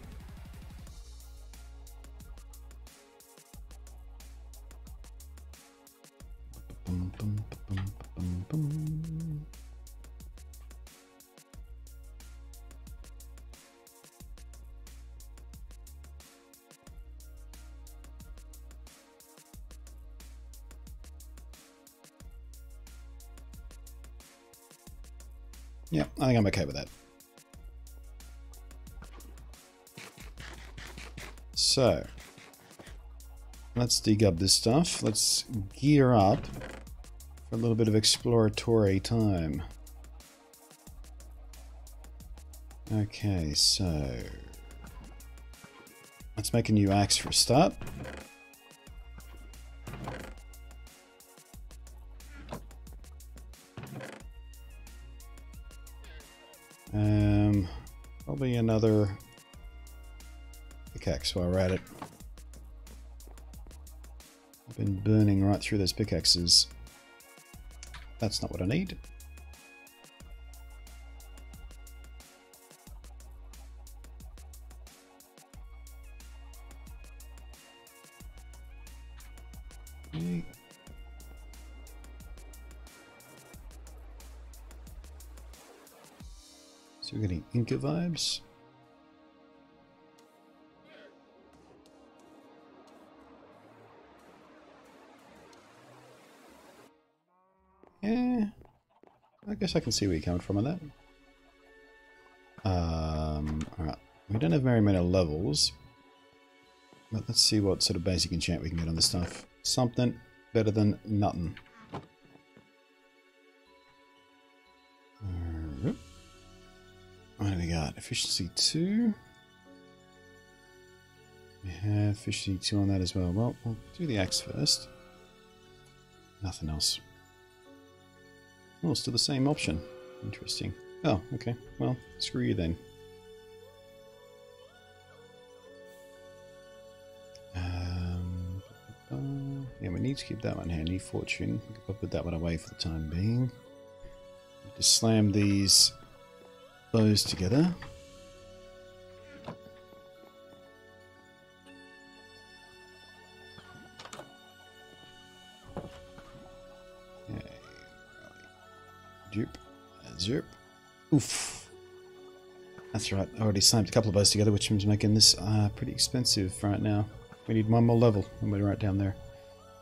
Yeah, I think I'm okay with that. So, let's dig up this stuff. Let's gear up for a little bit of exploratory time. Okay, so let's make a new axe for a start. Probably another pickaxe while we're at it. I've been burning right through those pickaxes. That's not what I need. Okay. So we're getting Inca vibes. Yeah, I guess I can see where you're coming from on that. Alright, we don't have very many levels, but let's see what sort of basic enchant we can get on this stuff. Something better than nothing. What do we got? Efficiency 2. We have efficiency 2 on that as well. Well, we'll do the axe first. Nothing else. Oh, still the same option. Interesting. Oh, okay. Well, screw you then. Yeah, we need to keep that one handy. Fortune. I'll put that one away for the time being. Just slam these bows together. Okay. Zoop. Zoop. Oof. That's right. I already slammed a couple of bows together, which is making this pretty expensive right now. We need one more level, and we're right down there.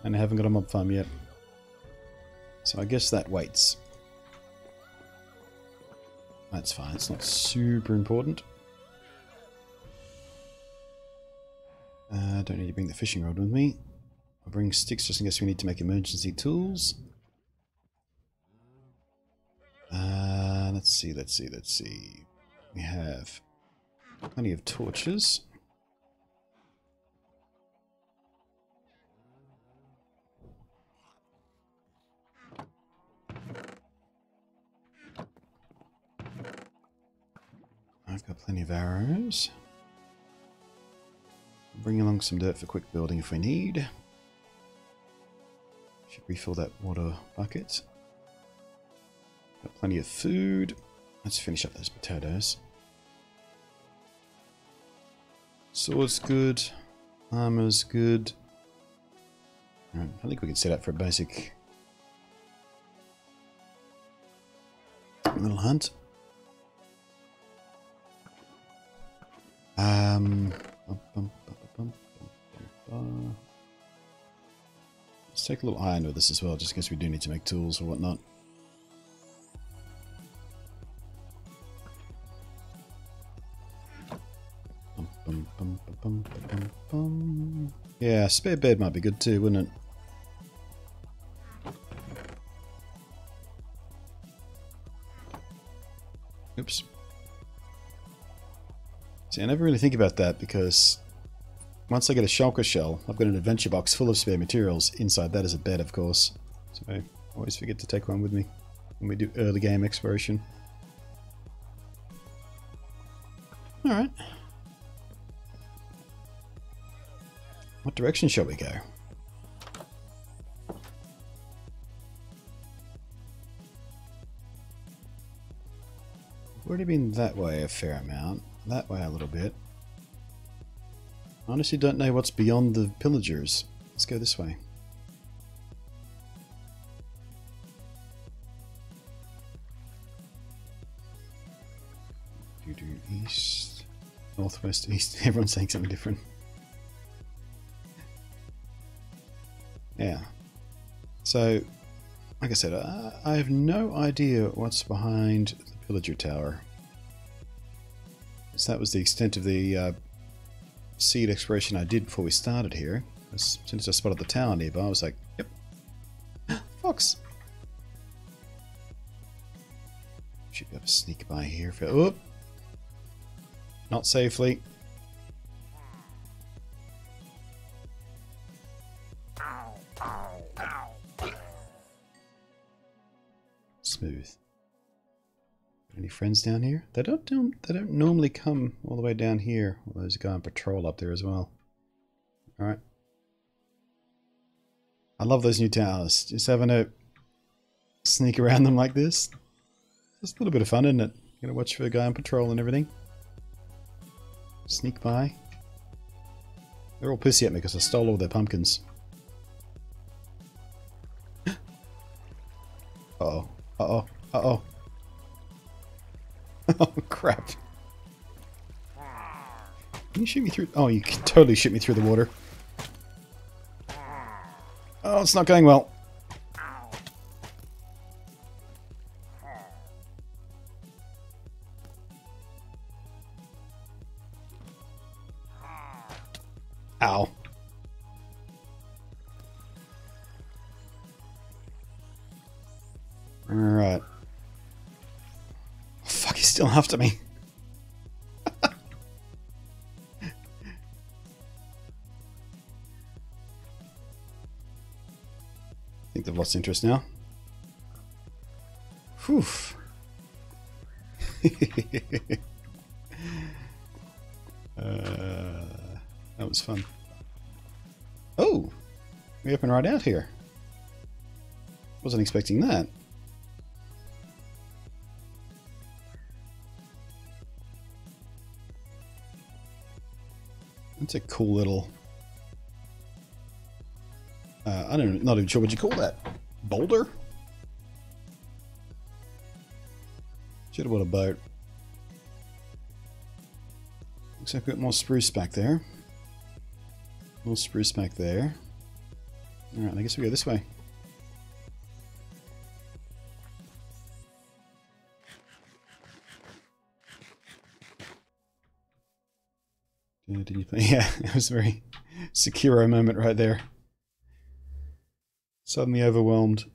And I haven't got a mob farm yet. So I guess that waits. That's fine, it's not super important. Don't need to bring the fishing rod with me. I'll bring sticks just in case we need to make emergency tools. Let's see. We have plenty of torches. I've got plenty of arrows. Bring along some dirt for quick building if we need. Should refill that water bucket. Got plenty of food. Let's finish up those potatoes. Sword's good. Armor's good. Alright, I think we can set up for a basic little hunt. Let's take a little iron with us as well, just in case we do need to make tools or whatnot. Yeah, spare bed might be good too, wouldn't it? Oops. See, I never really think about that because once I get a shulker shell, I've got an adventure box full of spare materials. Inside that is a bed, of course. So I always forget to take one with me when we do early game exploration. Alright. What direction shall we go? We've already been that way a fair amount. That way a little bit. I honestly don't know what's beyond the pillagers. Let's go this way. East, northwest, east. Everyone's saying something different. Yeah. So, like I said, I have no idea what's behind the pillager tower. So that was the extent of the seed exploration I did before we started here. As soon as I spotted the tower nearby, I was like, yep. Fox! Should be able to sneak by here. Oh! Not safely. Smooth. Any friends down here? They don't normally come all the way down here. Well, there's a guy on patrol up there as well. Alright. I love those new towers. Just having to sneak around them like this. Just a little bit of fun, isn't it? You gotta watch for the guy on patrol and everything. Sneak by. They're all pissy at me because I stole all their pumpkins. Uh-oh. Uh-oh. Uh-oh. Oh, crap. Can you shoot me through? Oh, you can totally shoot me through the water. Oh, it's not going well. Ow. Alright. Fuck, he's still after me. I think they've lost interest now. Whew. That was fun. Oh! We're up and right out here. Wasn't expecting that. That's a cool little... not even sure what you call that. Boulder? Should have bought a boat. Looks like we've got more spruce back there. More spruce back there. Alright, I guess we go this way. Did you play? Yeah, it was a very Sekiro moment right there. Suddenly overwhelmed.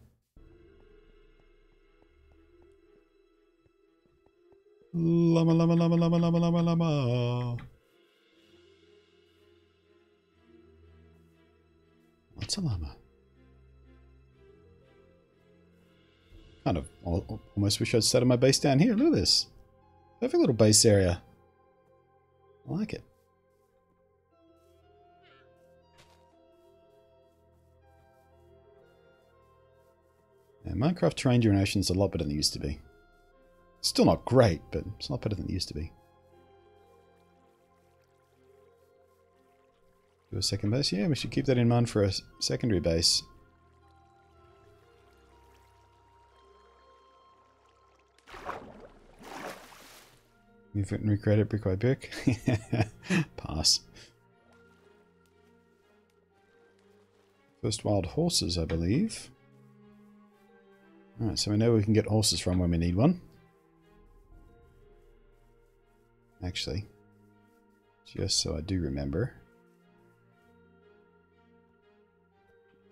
Llama, llama, llama, llama, llama, llama, llama. What's a llama? Kind of almost wish I'd started my base down here. Look at this. Perfect little base area. I like it. Yeah, Minecraft terrain generation is a lot better than it used to be. Still not great, but it's a lot better than it used to be. Do a second base? Yeah, we should keep that in mind for a secondary base. Move it and recreate it brick by brick. Pass. First wild horses, I believe. Alright, so we know where we can get horses from when we need one. Actually, just so I do remember.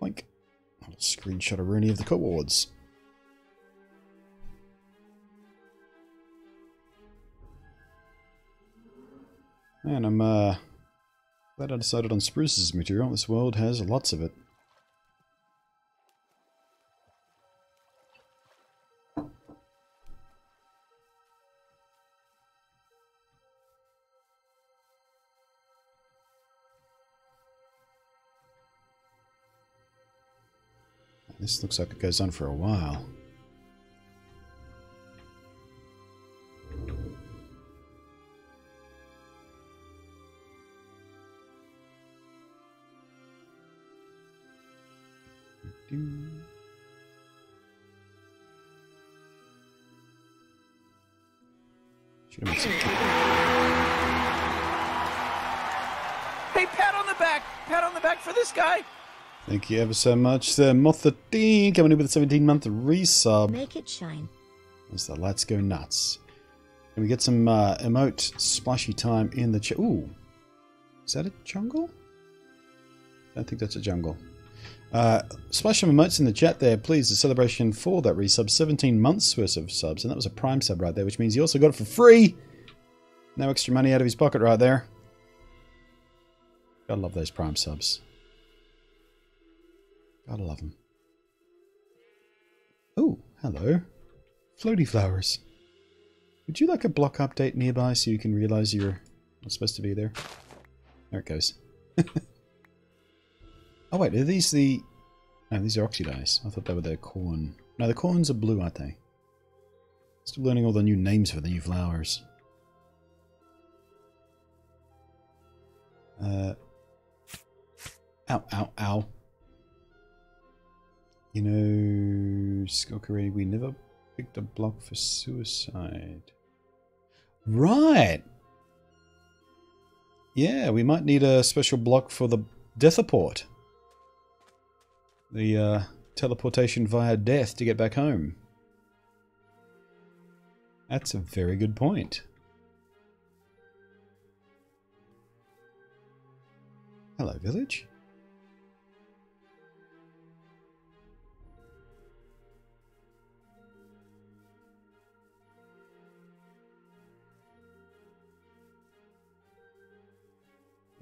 Boink. I'll screenshot a Rooney of the Cowards. Man, I'm glad I decided on spruces material. This world has lots of it. This looks like it goes on for a while. Should have made some. Hey, pat on the back! Pat on the back for this guy! Thank you ever so much, Moth13, coming in with a 17-month resub. Make it shine. As the lights go nuts. Can we get some emote splashy time in the chat? Ooh. Is that a jungle? I don't think that's a jungle. Splash some emotes in the chat there, please. The celebration for that resub. 17 months worth of subs. And that was a Prime sub right there, which means he also got it for free. No extra money out of his pocket right there. Gotta love those Prime subs. Gotta love them. Oh, hello. Floaty flowers. Would you like a block update nearby so you can realize you're not supposed to be there? There it goes. Oh wait, are these the... No, these are oxidized. I thought they were the corn. No, the corns are blue, aren't they? Still learning all the new names for the new flowers. Ow, ow, ow. You know, Skokari, we never picked a block for suicide. Right! Yeah, we might need a special block for the Deathaport. The teleportation via death to get back home. That's a very good point. Hello, village.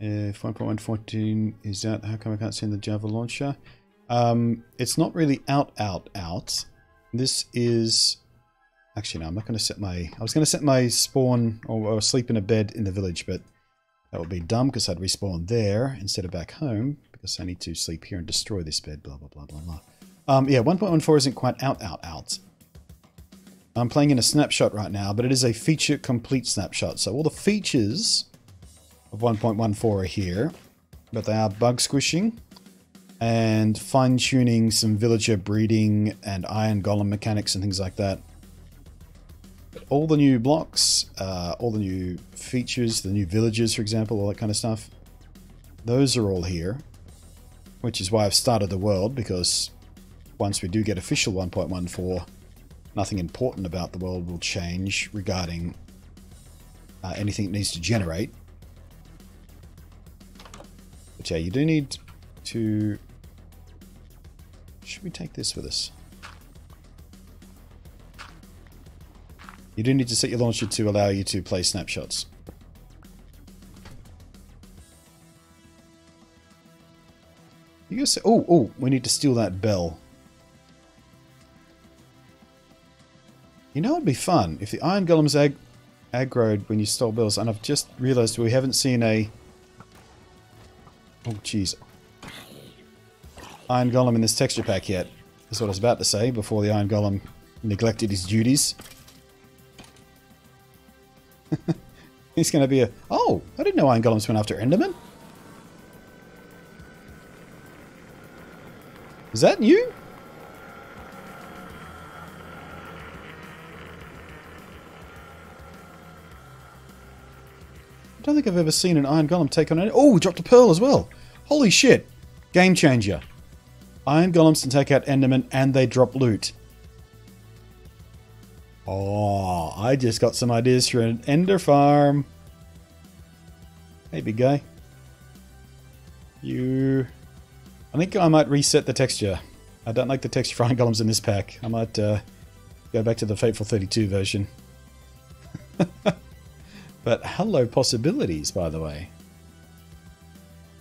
5.114 is out. How come I can't see in the Java launcher? It's not really out. This is... Actually, no, I'm not going to set my... I was going to set my spawn or sleep in a bed in the village, but that would be dumb because I'd respawn there instead of back home because I need to sleep here and destroy this bed, blah, blah, blah, blah, blah. Yeah, 1.14 isn't quite out. I'm playing in a snapshot right now, but it is a feature complete snapshot. So all the features of 1.14 are here, but they are bug squishing and fine-tuning some villager breeding and iron golem mechanics and things like that. But all the new blocks, all the new features, the new villages, for example, all that kind of stuff, those are all here, which is why I've started the world, because once we do get official 1.14, nothing important about the world will change regarding anything it needs to generate. But yeah, you do need to... Should we take this with us? You do need to set your launcher to allow you to play snapshots. You guys say, oh, we need to steal that bell. You know, it'd be fun if the Iron Golem's egg aggroed when you stole bells, and I've just realised we haven't seen a... Oh, jeez. Iron Golem in this texture pack yet. That's what I was about to say before the Iron Golem neglected his duties. He's going to be a... Oh, I didn't know Iron Golems went after Enderman. Is that new? I don't think I've ever seen an Iron Golem take on any... Oh, we dropped a pearl as well. Holy shit. Game changer. Iron Golems can take out Enderman and they drop loot. Oh, I just got some ideas for an Ender farm. Hey, big guy. I think I might reset the texture. I don't like the texture for Iron Golems in this pack. I might go back to the Fateful 32 version. But hello possibilities, by the way.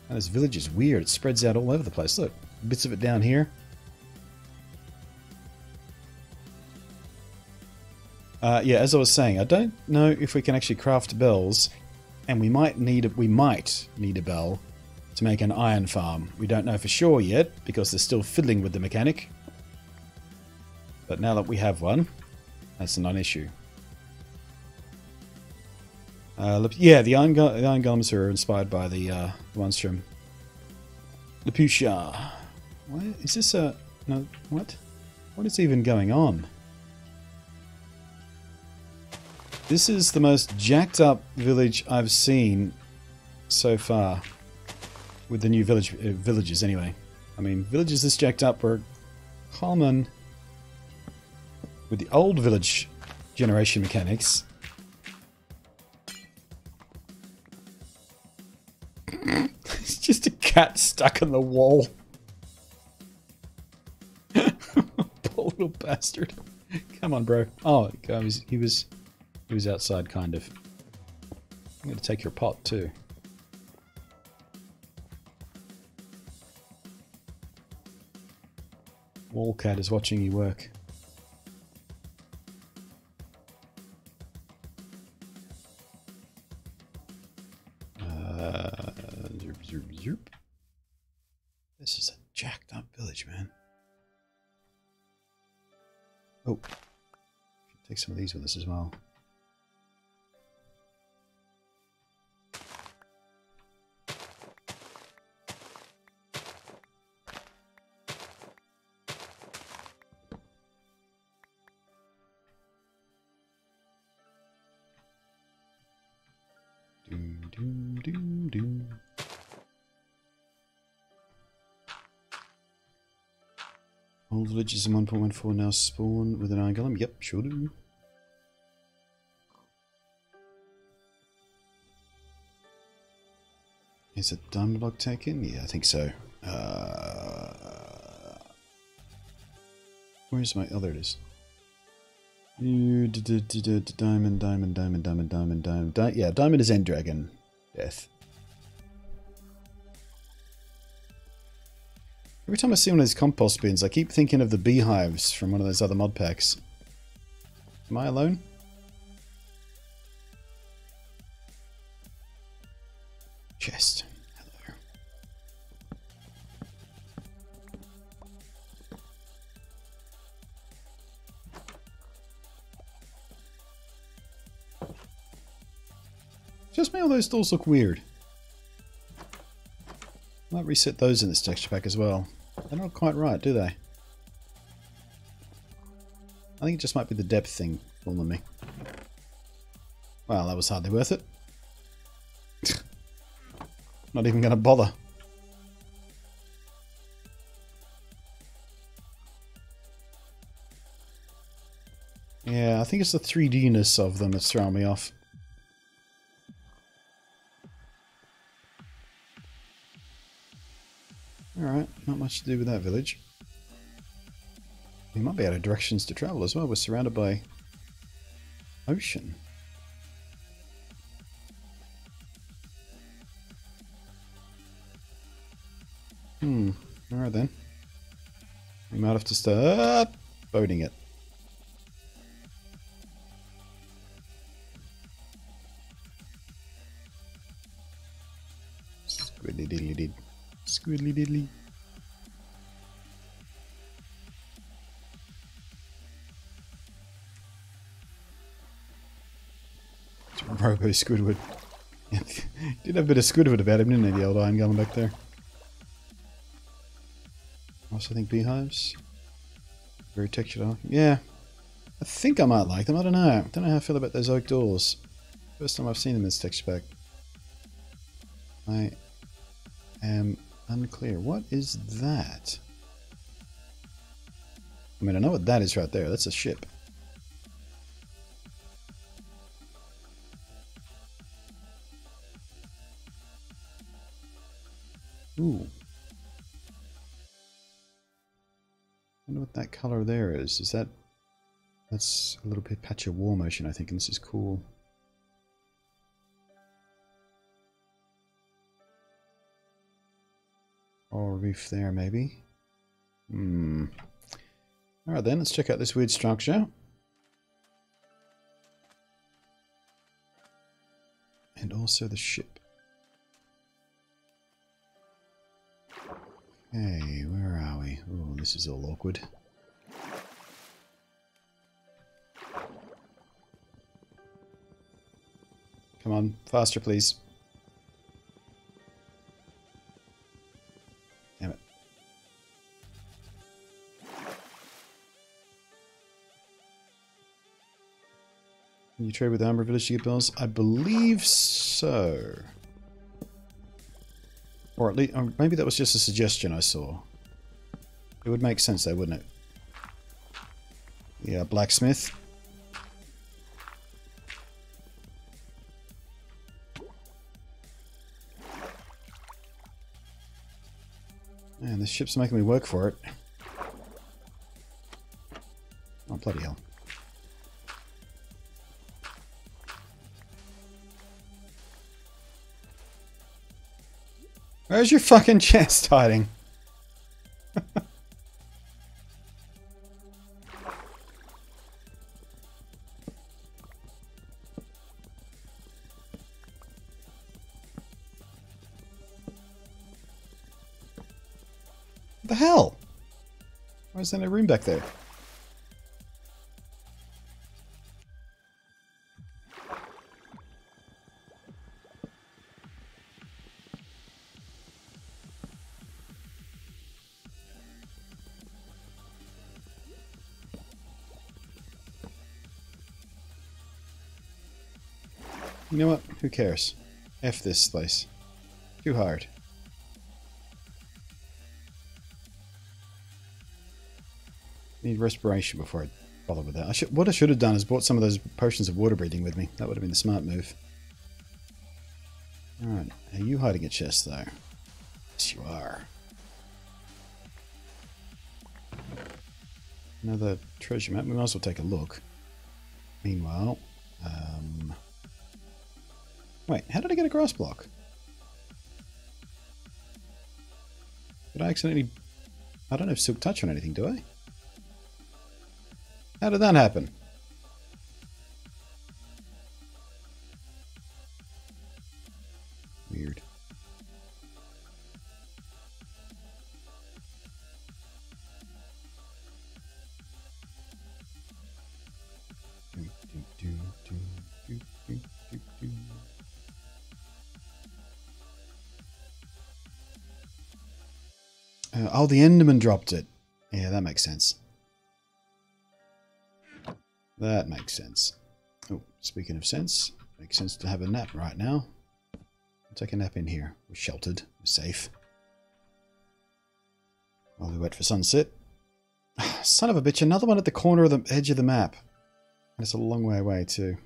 And this village is weird. It spreads out all over the place. Look, bits of it down here. Yeah, as I was saying, I don't know if we can actually craft bells, and we might need a bell to make an iron farm. We don't know for sure yet because they're still fiddling with the mechanic. But now that we have one, that's a non-issue. Yeah, the Iron Golems are inspired by the ones from Nateopia. What is this? No, what? What is even going on? This is the most jacked up village I've seen so far. With the new villages, anyway. I mean, villages this jacked up were common with the old village generation mechanics. It's just a cat stuck in the wall. Poor little bastard. Come on, bro. Oh, he was outside, kind of. I'm going to take your pot, too. Wallcat is watching you work. Zoop. This is a jacked up village, man. Oh, should take some of these with us as well. All villages in 1.14 now spawn with an Iron Golem. Yep, sure do. Is it diamond block taken? Yeah, I think so. Where's my... Oh, there it is. Diamond. Yeah, diamond is end dragon. Death. Every time I see one of these compost bins, I keep thinking of the beehives from one of those other mod packs. Am I alone? Chest. Hello. Just me, all those doors look weird. Might reset those in this texture pack as well. They're not quite right, do they? I think it just might be the depth thing fooling me. Well, that was hardly worth it. Not even going to bother. Yeah, I think it's the 3D-ness of them that's throwing me off. Alright, not much to do with that village. We might be out of directions to travel as well. We're surrounded by ocean. Alright then. We might have to start boating it. Squiddly diddly did. Squiddly diddly. It's Robo Squidward. Did have a bit of Squidward about him, didn't he? The old iron gun back there. Also, I think beehives. Very textured. Yeah. I think I might like them. I don't know. I don't know how I feel about those oak doors. First time I've seen them in this texture pack. I am unclear. What is that? I mean, I know what that is right there. That's a ship. Ooh. I wonder what that color there is. Is that... That's a little bit patch of war motion, I think, and this is cool. Or reef there, maybe. Alright then, let's check out this weird structure. And also the ship. Okay, where are we? Oh, this is all awkward. Come on, faster please. Damn it. Can you trade with the Amber Village to get bells? I believe so. Or at least, maybe that was just a suggestion I saw. It would make sense though, wouldn't it? Yeah, blacksmith. Man, this ship's making me work for it. Oh, bloody hell. Where's your fucking chest hiding? What the hell? Why is there no room back there? You know what? Who cares? F this place. Too hard. Need respiration before I bother with that. What I should have done is bought some of those potions of water breathing with me. That would have been the smart move. Alright. Are you hiding a chest though? Yes, you are. Another treasure map. We might as well take a look. Meanwhile, wait, how did I get a grass block? Did I accidentally... I don't have silk touch on anything, do I? How did that happen? Weird. Oh, the Enderman dropped it. Yeah, that makes sense. That makes sense. Oh, speaking of sense, makes sense to have a nap right now. I'll take a nap in here. We're sheltered. We're safe. While we wait for sunset. Son of a bitch, another one at the corner of the edge of the map. And it's a long way away too.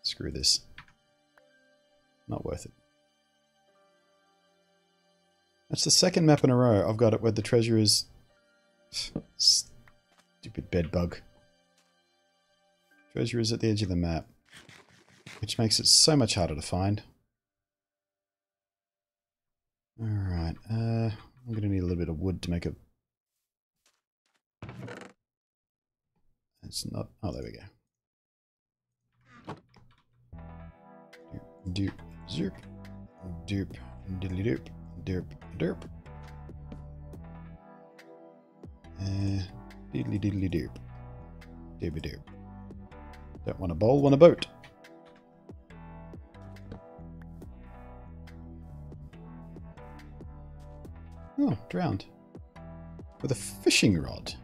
Screw this. Not worth it. That's the second map in a row I've got it where the treasure is... Stupid bed bug. Treasure is at the edge of the map. Which makes it so much harder to find. Alright, I'm going to need a little bit of wood to make a... It's not... Oh, there we go. Doop, zoop, doop, Diddly derp. Derp. Derp. Diddly diddly derp. Derby derp. Don't want a bowl, want a boat. Oh, drowned. With a fishing rod.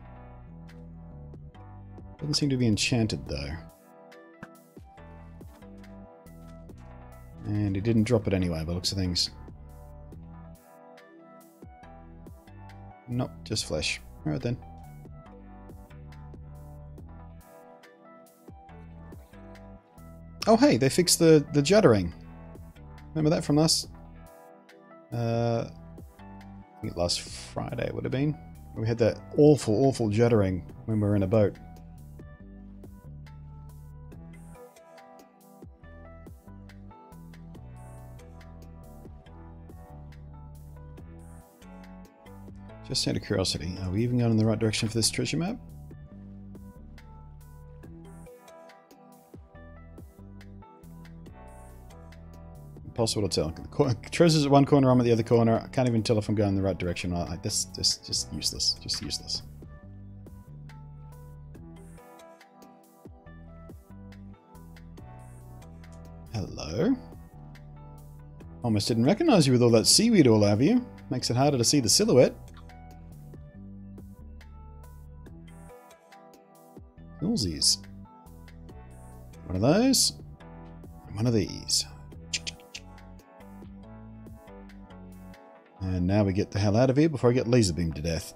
Doesn't seem to be enchanted though. And he didn't drop it anyway, by the looks of things. Nope, just flesh. Alright then. Oh hey, they fixed the juddering. Remember that from last... I think last Friday it would have been. We had that awful juddering when we were in a boat. Just out of curiosity, are we even going in the right direction for this treasure map? Impossible to tell. Treasure's at one corner, I'm at the other corner. I can't even tell if I'm going in the right direction. This just useless. Just useless. Hello. Almost didn't recognize you with all that seaweed all over you. Makes it harder to see the silhouette. Coolsies. One of those. And one of these. And now we get the hell out of here before I get laser beamed to death.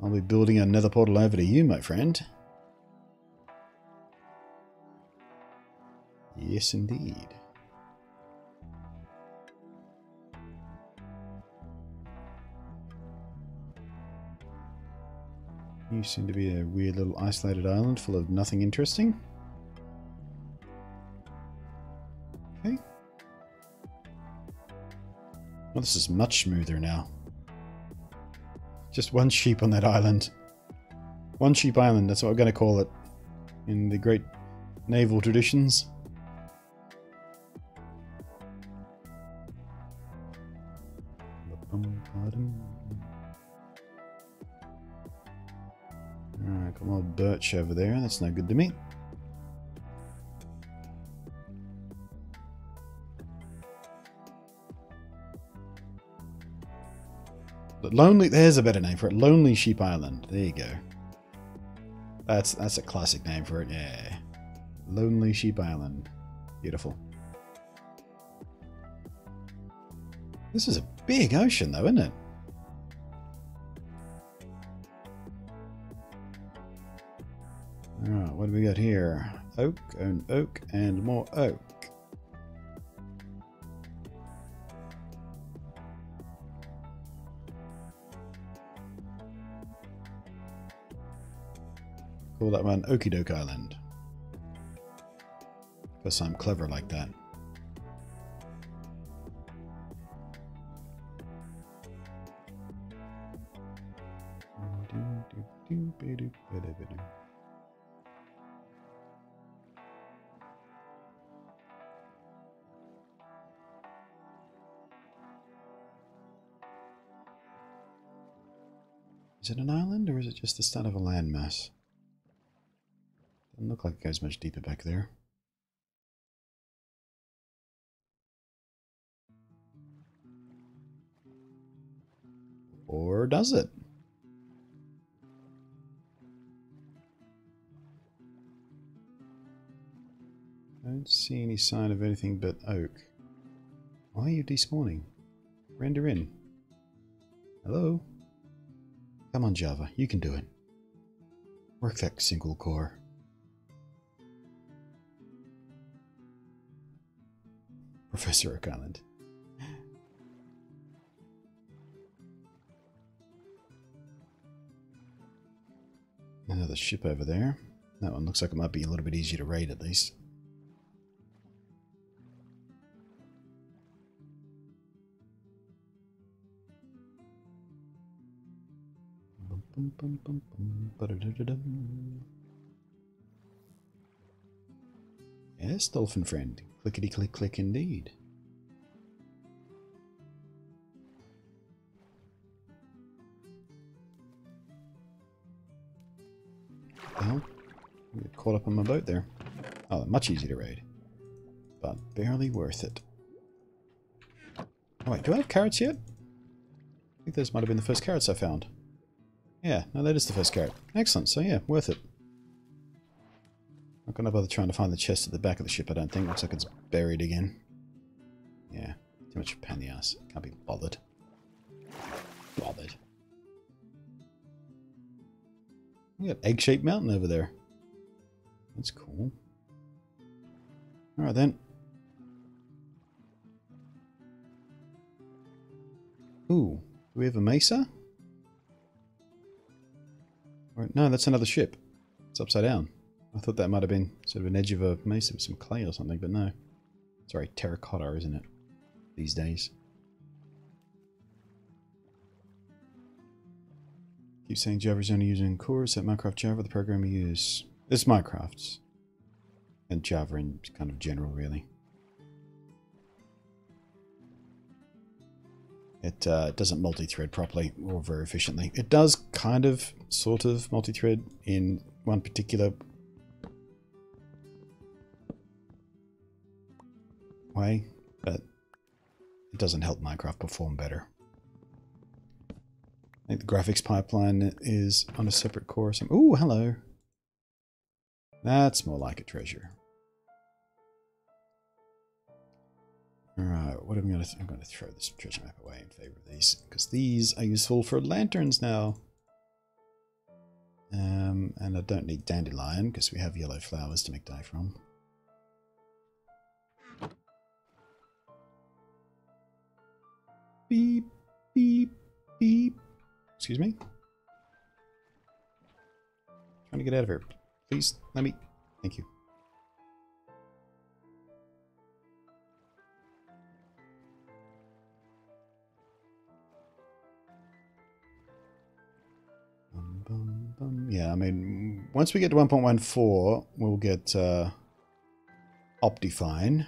I'll be building another portal over to you, my friend. Yes, indeed. You seem to be a weird little isolated island full of nothing interesting. Okay. Well, this is much smoother now. Just one sheep on that island. One sheep island, that's what we're going to call it. In the great naval traditions. Alright, got more birch over there. That's no good to me. But Lonely, there's a better name for it. Lonely Sheep Island. There you go. That's a classic name for it. Yeah. Lonely Sheep Island. Beautiful. This is a big ocean though, isn't it? Alright, what do we got here? Oak and oak and more oak. Call that one Okie Doke Island. Because I'm clever like that. Is it an island or is it just the start of a landmass? Doesn't look like it goes much deeper back there. Or does it? I don't see any sign of anything but oak. Why are you despawning? Render in. Hello? Come on, Java. You can do it. Work that single core. Professor Oak Island. Another ship over there. That one looks like it might be a little bit easier to raid at least. Yes, dolphin friend. Clickety click click indeed. caught up on my boat there. Oh, much easier to raid. But barely worth it. Oh wait, do I have carrots yet? I think those might have been the first carrots I found. Yeah, no, that is the first carrot. Excellent, so yeah, worth it. Not gonna bother trying to find the chest at the back of the ship, I don't think. Looks like it's buried again. Yeah, too much pain in the ass. Can't be bothered. We got egg-shaped mountain over there. That's cool. Alright then. Ooh, do we have a mesa? Or, no, that's another ship. It's upside down. I thought that might have been sort of an edge of a mesa with some clay or something, but no. Sorry, terracotta, isn't it? These days. Keep saying Java's only using core. Is that Minecraft Java the program we use? It's Minecraft. And Java in kind of general, really. It doesn't multi-thread properly or very efficiently. It does kind of, sort of multi-thread in one particular way, but it doesn't help Minecraft perform better. I think the graphics pipeline is on a separate core or something. Ooh, hello. That's more like a treasure. Alright, what am I going to I'm going to throw this treasure map away in favor of these, because these are useful for lanterns now. And I don't need dandelion, because we have yellow flowers to make dye from. Beep, beep, beep. Excuse me? Trying to get out of here. Please, let me. Thank you. Yeah, I mean, once we get to 1.14, we'll get Optifine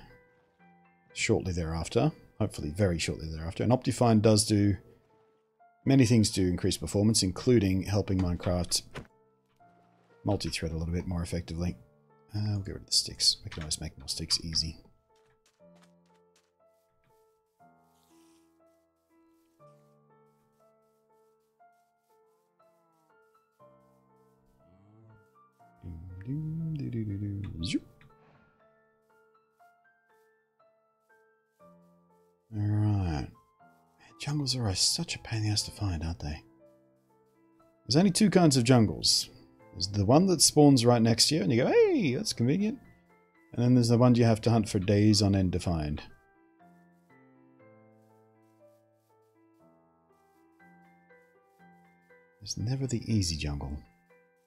shortly thereafter. Hopefully very shortly thereafter. And Optifine does do many things to increase performance, including helping Minecraft multi-thread a little bit more effectively. We'll get rid of the sticks. We can always make more sticks easy. Alright. Jungles are such a pain in the ass to find, aren't they? There's only two kinds of jungles. There's the one that spawns right next to you, and you go, hey, that's convenient. And then there's the one you have to hunt for days on end to find. There's never the easy jungle.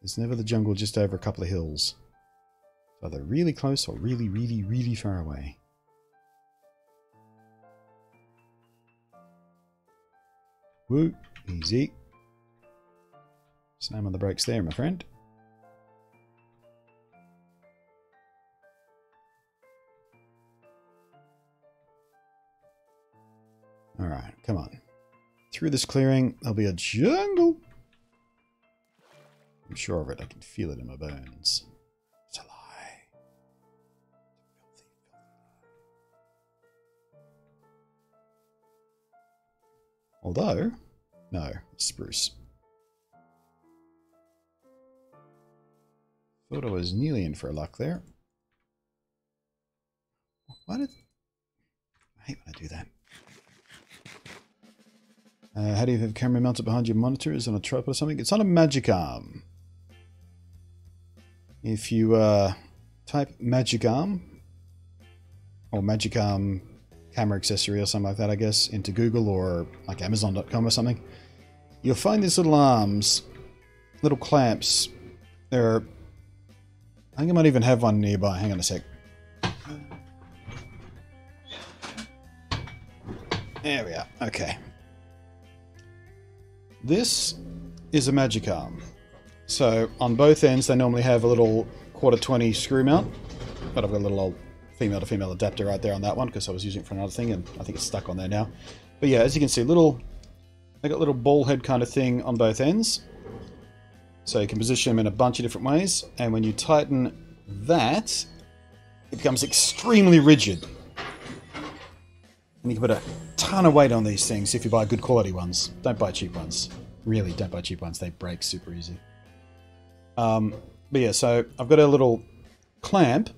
There's never the jungle just over a couple of hills. It's either really close or really, really, really far away. Woo, easy. Slam on the brakes there, my friend. Alright, come on. Through this clearing, there'll be a jungle. I'm sure of it. I can feel it in my bones. It's a lie. It's a filthy, filthy lie. Although, no, it's spruce. Thought I was nearly in for a luck there. Why did... I hate when I do that. How do you have a camera mounted behind your monitor? Is it on a tripod or something? It's on a magic arm. If you type magic arm or magic arm camera accessory or something like that, I guess, into Google or like Amazon.com or something, you'll find these little arms, little clamps. They're... I think I might even have one nearby. Hang on a sec. There we are. Okay. This is a magic arm. So on both ends they normally have a little 1/4-20 screw mount, but I've got a little old female to female adapter right there on that one because I was using it for another thing and I think it's stuck on there now. But yeah, as you can see, they got little ball head kind of thing on both ends. So you can position them in a bunch of different ways, and when you tighten that, it becomes extremely rigid. And you can put a ton of weight on these things if you buy good quality ones. Don't buy cheap ones. Really, don't buy cheap ones. They break super easy. But yeah, so I've got a little clamp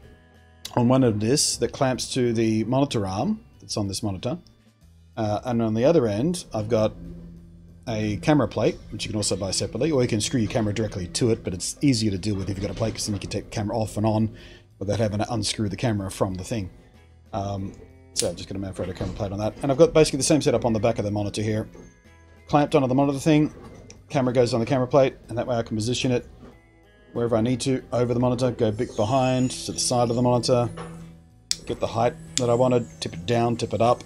on one of this that clamps to the monitor arm that's on this monitor. And on the other end, I've got a camera plate, which you can also buy separately, or you can screw your camera directly to it, but it's easier to deal with if you've got a plate, because then you can take the camera off and on without having to unscrew the camera from the thing. So I've just got a manfrotto camera plate on that. And I've got basically the same setup on the back of the monitor here. Clamped onto the monitor thing, camera goes on the camera plate, and that way I can position it wherever I need to, over the monitor, go a bit behind, to the side of the monitor, get the height that I wanted, tip it down, tip it up,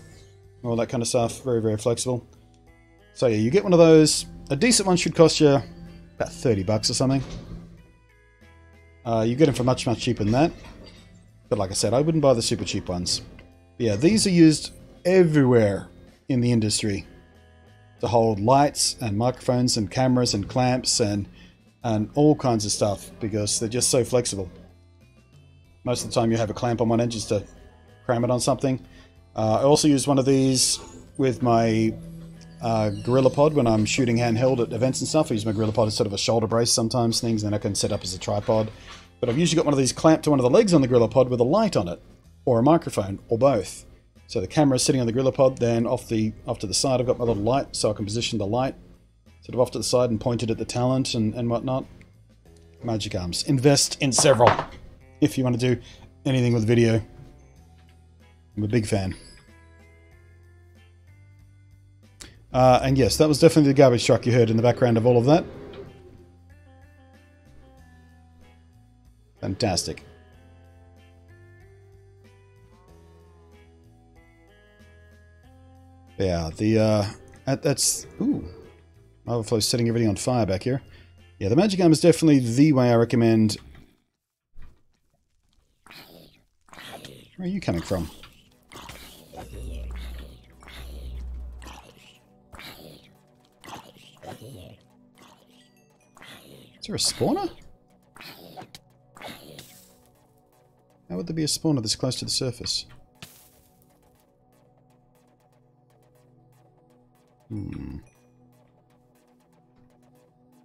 all that kind of stuff. Very, very flexible. So yeah, you get one of those. A decent one should cost you about 30 bucks or something. You get them for much, much cheaper than that. But like I said, I wouldn't buy the super cheap ones. But yeah, these are used everywhere in the industry to hold lights and microphones and cameras and clamps and all kinds of stuff, because they're just so flexible. Most of the time you have a clamp on one end just to cram it on something. I also use one of these with my GorillaPod when I'm shooting handheld at events and stuff. I use my GorillaPod as sort of a shoulder brace sometimes, things, and then I can set up as a tripod. But I've usually got one of these clamped to one of the legs on the GorillaPod with a light on it, or a microphone, or both. So the camera is sitting on the GorillaPod, then off to the side I've got my little light, so I can position the light sort of off to the side and point it at the talent and whatnot. Magic arms. Invest in several if you want to do anything with video. I'm a big fan. And yes, that was definitely the garbage truck you heard in the background of all of that. Fantastic. Yeah, that's... Ooh. Overflow's setting everything on fire back here. Yeah, the magic arm is definitely the way I recommend... Where are you coming from? Is there a spawner? How would there be a spawner this close to the surface?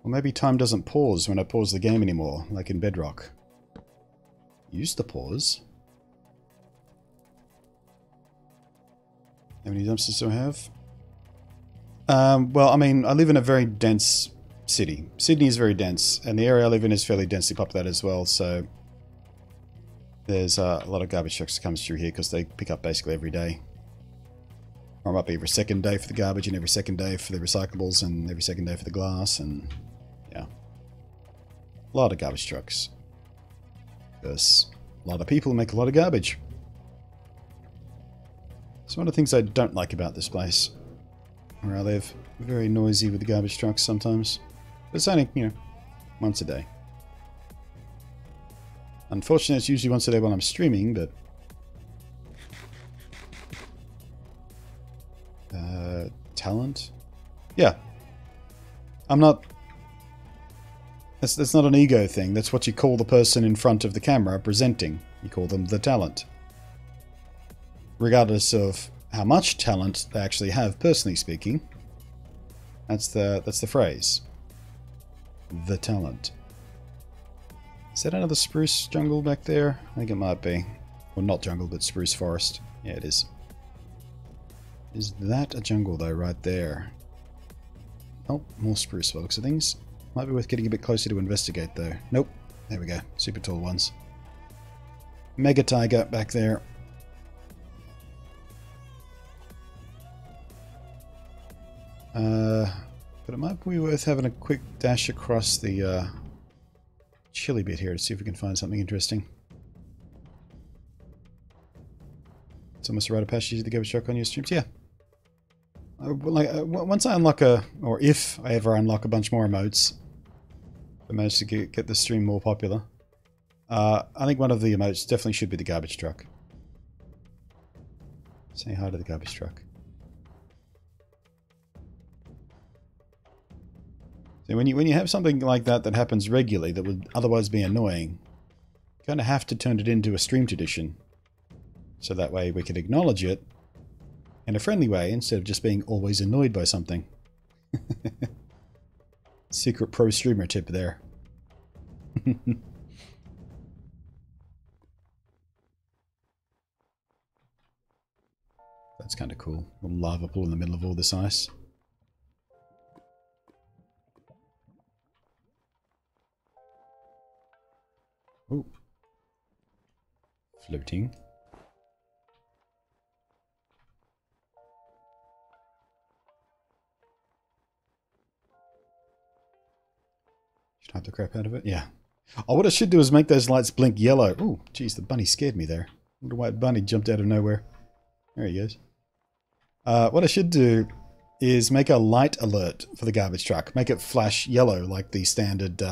Or maybe time doesn't pause when I pause the game anymore, like in Bedrock. Used to pause. How many dumpsters do I have? Well, I mean, I live in a very dense city. Sydney is very dense, and the area I live in is fairly densely populated as well, so there's a lot of garbage trucks that comes through here because they pick up basically every day. Or it might be every second day for the garbage, and every second day for the recyclables, and every second day for the glass, and yeah. A lot of garbage trucks. Because a lot of people make a lot of garbage. It's one of the things I don't like about this place where I live. Very noisy with the garbage trucks sometimes. But it's only, you know, once a day. Unfortunately, it's usually once a day while I'm streaming, but... talent? Yeah. I'm not... That's not an ego thing. That's what you call the person in front of the camera presenting. You call them the talent. Regardless of how much talent they actually have, personally speaking. That's the phrase. The talent. Is that another spruce jungle back there? I think it might be. Well, not jungle, but spruce forest. Yeah, it is. Is that a jungle, though, right there? Oh, more spruce by the looks of things. Might be worth getting a bit closer to investigate, though. Nope. There we go. Super tall ones. Mega tiger back there. But it might be worth having a quick dash across the chilly bit here to see if we can find something interesting. It's almost a rite of passage to go truck on your streams. Yeah. Once I unlock or if I ever unlock a bunch more emotes, I manage to get the stream more popular. I think one of the emotes definitely should be the garbage truck. Say hi to the garbage truck. So when you have something like that that happens regularly that would otherwise be annoying, you kind of have to turn it into a stream tradition. So that way we can acknowledge it in a friendly way instead of just being always annoyed by something. Secret pro streamer tip there. That's kind of cool. A lava pool in the middle of all this ice. Ooh. Floating. Should I have the crap out of it? Yeah. Oh, what I should do is make those lights blink yellow. Ooh, geez, the bunny scared me there. Wonder why bunny jumped out of nowhere. There he goes. What I should do is make a light alert for the garbage truck. Make it flash yellow like the standard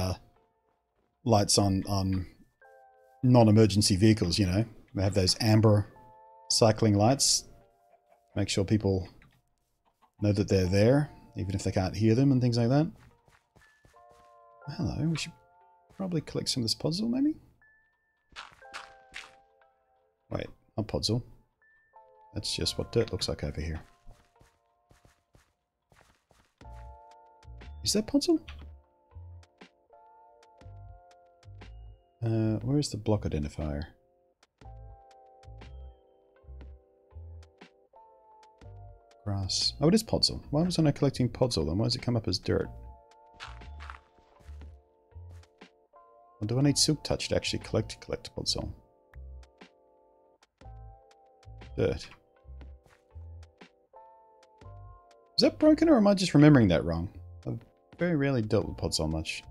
lights on non-emergency vehicles, you know. They have those amber cycling lights. Make sure people know that they're there, even if they can't hear them and things like that. Hello, we should probably collect some of this podzol, maybe? Wait, not podzol. That's just what dirt looks like over here. Is that podzol? Where's the block identifier? Grass. Oh, it is podzol. Why wasn't I collecting podzol then? Why does it come up as dirt? Or do I need silk touch to actually collect podzol? Dirt. Is that broken or am I just remembering that wrong? I've very rarely dealt with podzol much.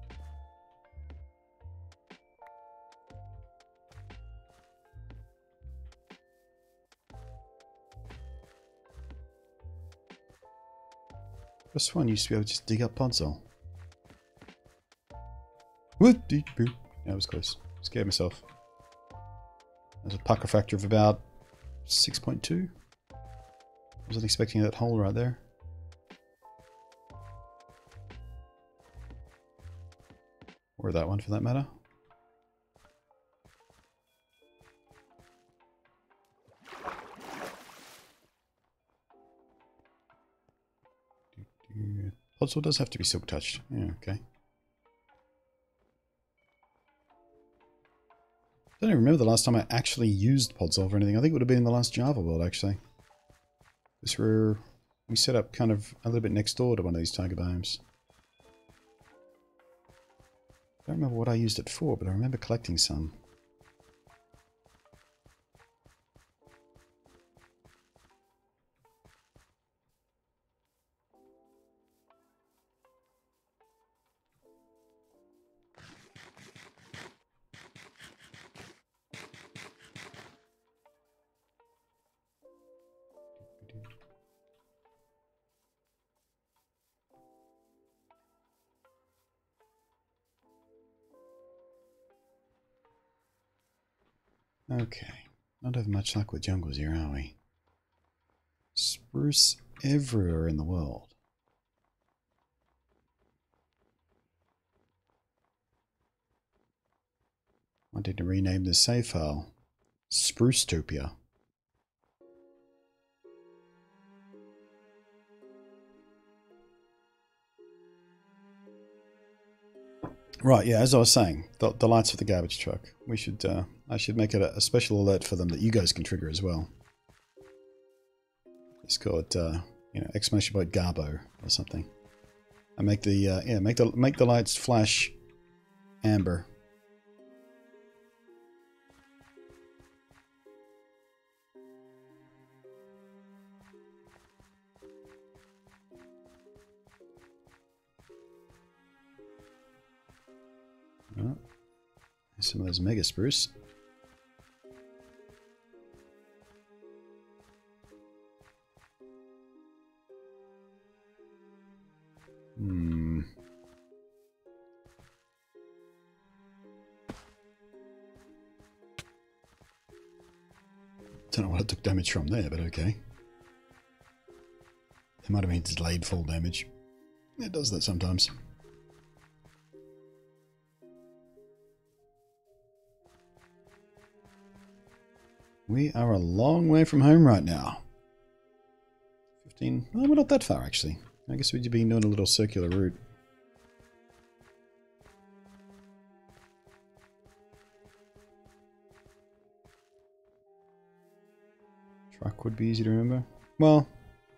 This one used to be able to just dig up podzol. What? Yeah, I was close. Scared myself. There's a pucker factor of about 6.2. Wasn't expecting that hole right there. Or that one for that matter. Podzol does have to be silk touched. Yeah, okay. I don't even remember the last time I actually used podzol for anything. I think it would have been in the last Java world, actually. We set up kind of a little bit next door to one of these tiger biomes. I don't remember what I used it for, but I remember collecting some. Okay, not have much luck with jungles here, are we? Spruce everywhere in the world. Wanted to rename the save file Sprucetopia. Right, yeah, as I was saying, the lights for the garbage truck. We should, I should make it a special alert for them that you guys can trigger as well. Let's call it, you know, exclamation point Garbo or something. And make the, yeah, make the lights flash amber. Oh, some of those mega spruce. Don't know what I took damage from there, but okay. It might have been delayed fall damage. It does that sometimes. We are a long way from home right now. 15... Well, we're not that far, actually. I guess we'd be doing a little circular route. Truck would be easy to remember. Well,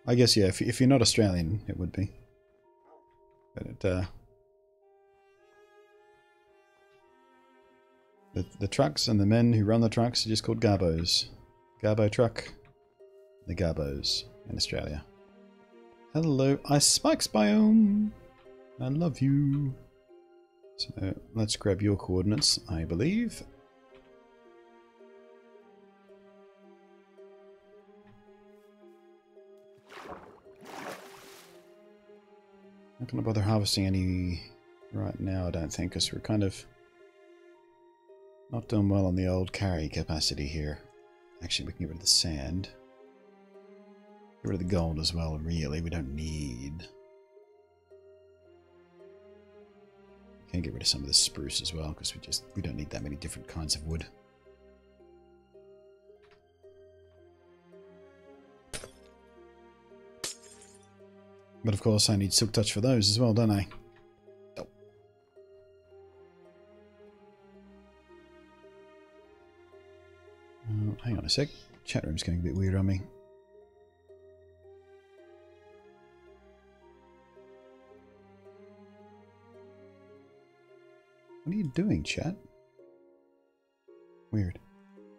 I guess, yeah, if you're not Australian, it would be. But the trucks and the men who run the trucks are just called Garbos. Garbo truck. The Garbos in Australia. Hello, Ice Spikes biome. I love you. So let's grab your coordinates, I believe. Not going to bother harvesting any right now, I don't think, because we're kind of not doing well on the old carry capacity here. Actually, we can get rid of the sand. Get rid of the gold as well, really. We don't need. Can get rid of some of the spruce as well, because we don't need that many different kinds of wood. But of course I need silk touch for those as well, don't I? Oh. Hang on a sec. Chat room's going a bit weird on me. What are you doing, chat? Weird.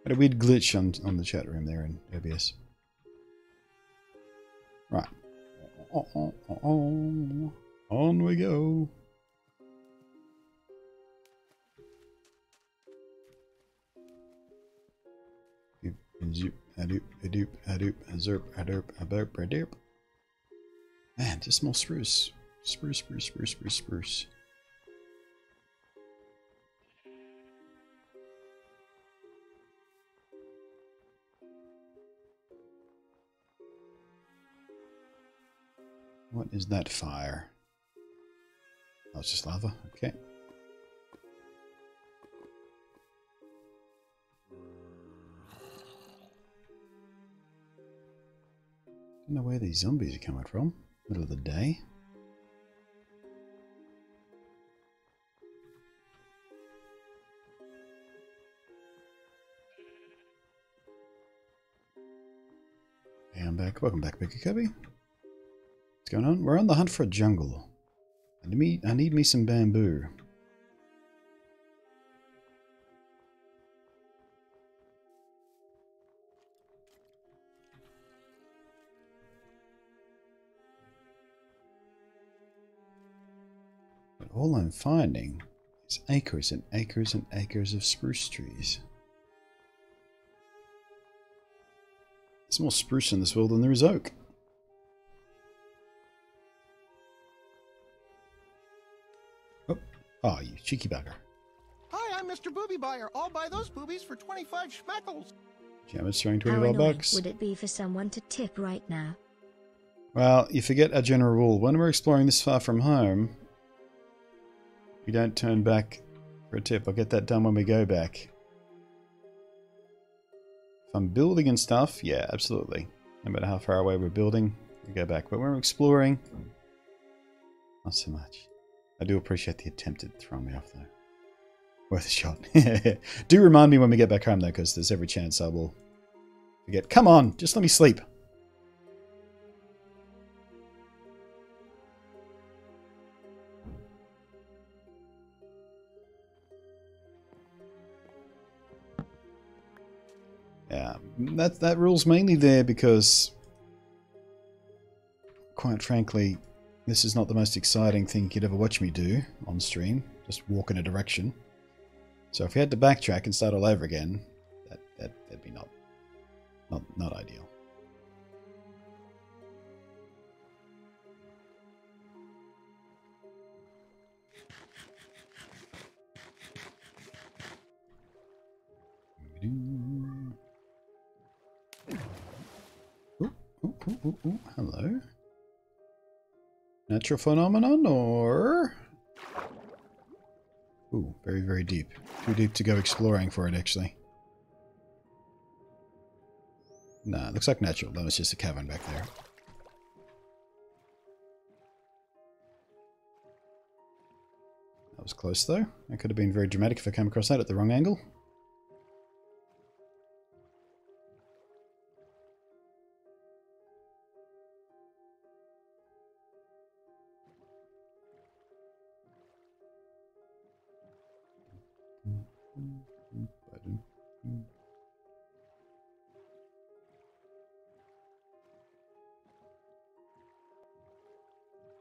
Had a weird glitch on the chat room there in OBS. Right. On we go. Man, just more spruce. Spruce. What is that fire? Oh, it's just lava. Okay. Don't know where these zombies are coming from. Middle of the day. Hey, I'm back. Welcome back, Bigger Cubby. What's going on? We're on the hunt for a jungle. I need me some bamboo. But all I'm finding is acres and acres and acres of spruce trees. There's more spruce in this world than there is oak. Oh, you cheeky bugger. Hi, I'm Mr. Booby Buyer. I'll buy those boobies for 25 schmeckles. Jamet's throwing How 25 annoying bucks. would it be for someone to tip right now? Well, you forget a general rule. When we're exploring this far from home, we don't turn back for a tip. I'll get that done when we go back. If I'm building and stuff, yeah, absolutely. No matter how far away we're building, we go back. But when we're exploring, not so much. I do appreciate the attempt at throwing me off, though. Worth a shot. Do remind me when we get back home, though, because there's every chance I will forget. Come on, just let me sleep. Yeah, that rule's mainly there because, quite frankly, this is not the most exciting thing you could ever watch me do on stream. Just walk in a direction. So if we had to backtrack and start all over again, that'd be not ideal. Ooh, hello. Natural phenomenon or... Ooh, very, very deep. Too deep to go exploring for it, actually. Nah, it looks like natural. That was just a cavern back there. That was close, though. That could have been very dramatic if I came across that at the wrong angle.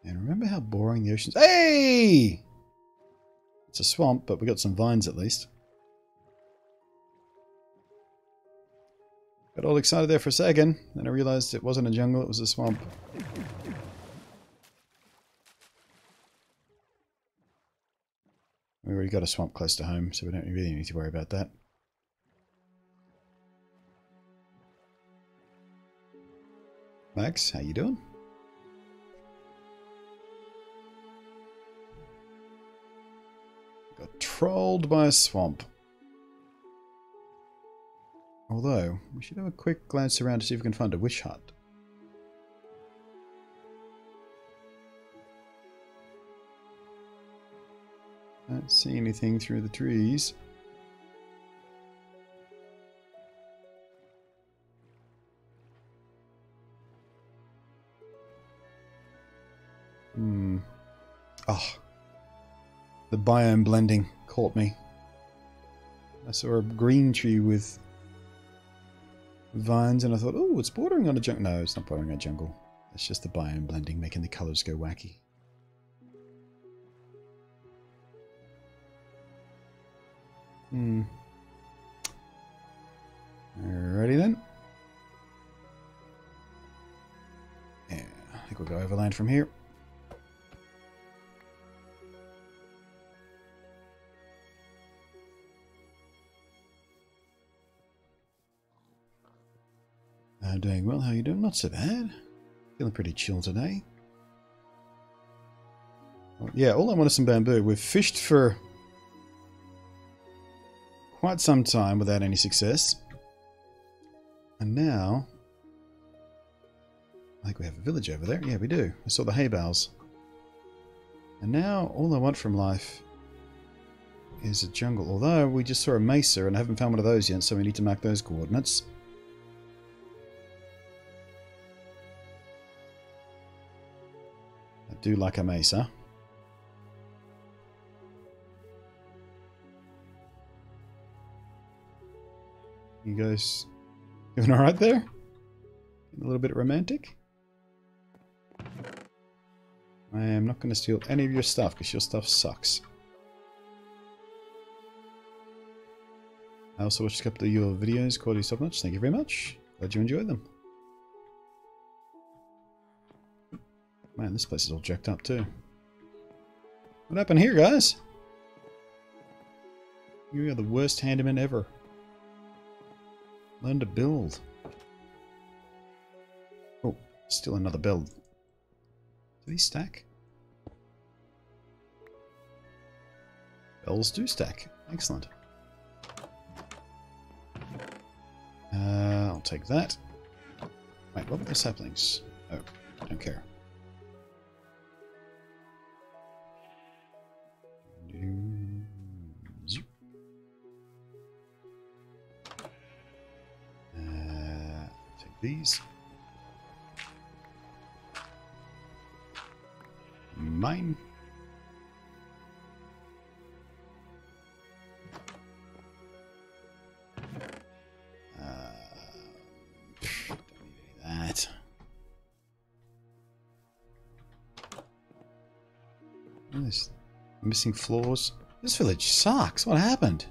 And remember how boring the ocean's... Hey! It's a swamp, but we got some vines at least. Got all excited there for a second, then I realized it wasn't a jungle, it was a swamp. We already got a swamp close to home, so we don't really need to worry about that. Max, how you doing? Got trolled by a swamp. Although, we should have a quick glance around to see if we can find a witch hut. Don't see anything through the trees. Oh. The biome blending caught me. I saw a green tree with vines and I thought, oh, it's bordering on a jungle. No, it's not bordering on a jungle. It's just the biome blending making the colours go wacky. Alrighty then. Yeah, I think we'll go overland from here. Doing well. How are you doing? Not so bad. Feeling pretty chill today. Well, yeah, all I want is some bamboo. We've fished for quite some time without any success. And now... I think we have a village over there. Yeah, we do. I saw the hay bales. And now all I want from life is a jungle. Although we just saw a mesa and I haven't found one of those yet, so we need to mark those coordinates. I do like a mesa. You guys doing alright there? A little bit romantic? I am not going to steal any of your stuff because your stuff sucks. I also watched a couple of your videos, quality top notch. Thank you very much. Glad you enjoyed them. Man, this place is all jacked up too. What happened here, guys? You are the worst handyman ever. Learn to build. Oh, still another build. Do these stack? Bells do stack. Excellent. I'll take that. Wait, what were the saplings? Oh, don't care. Take these. Mine. Don't need any of that. There's missing floors. This village sucks. What happened?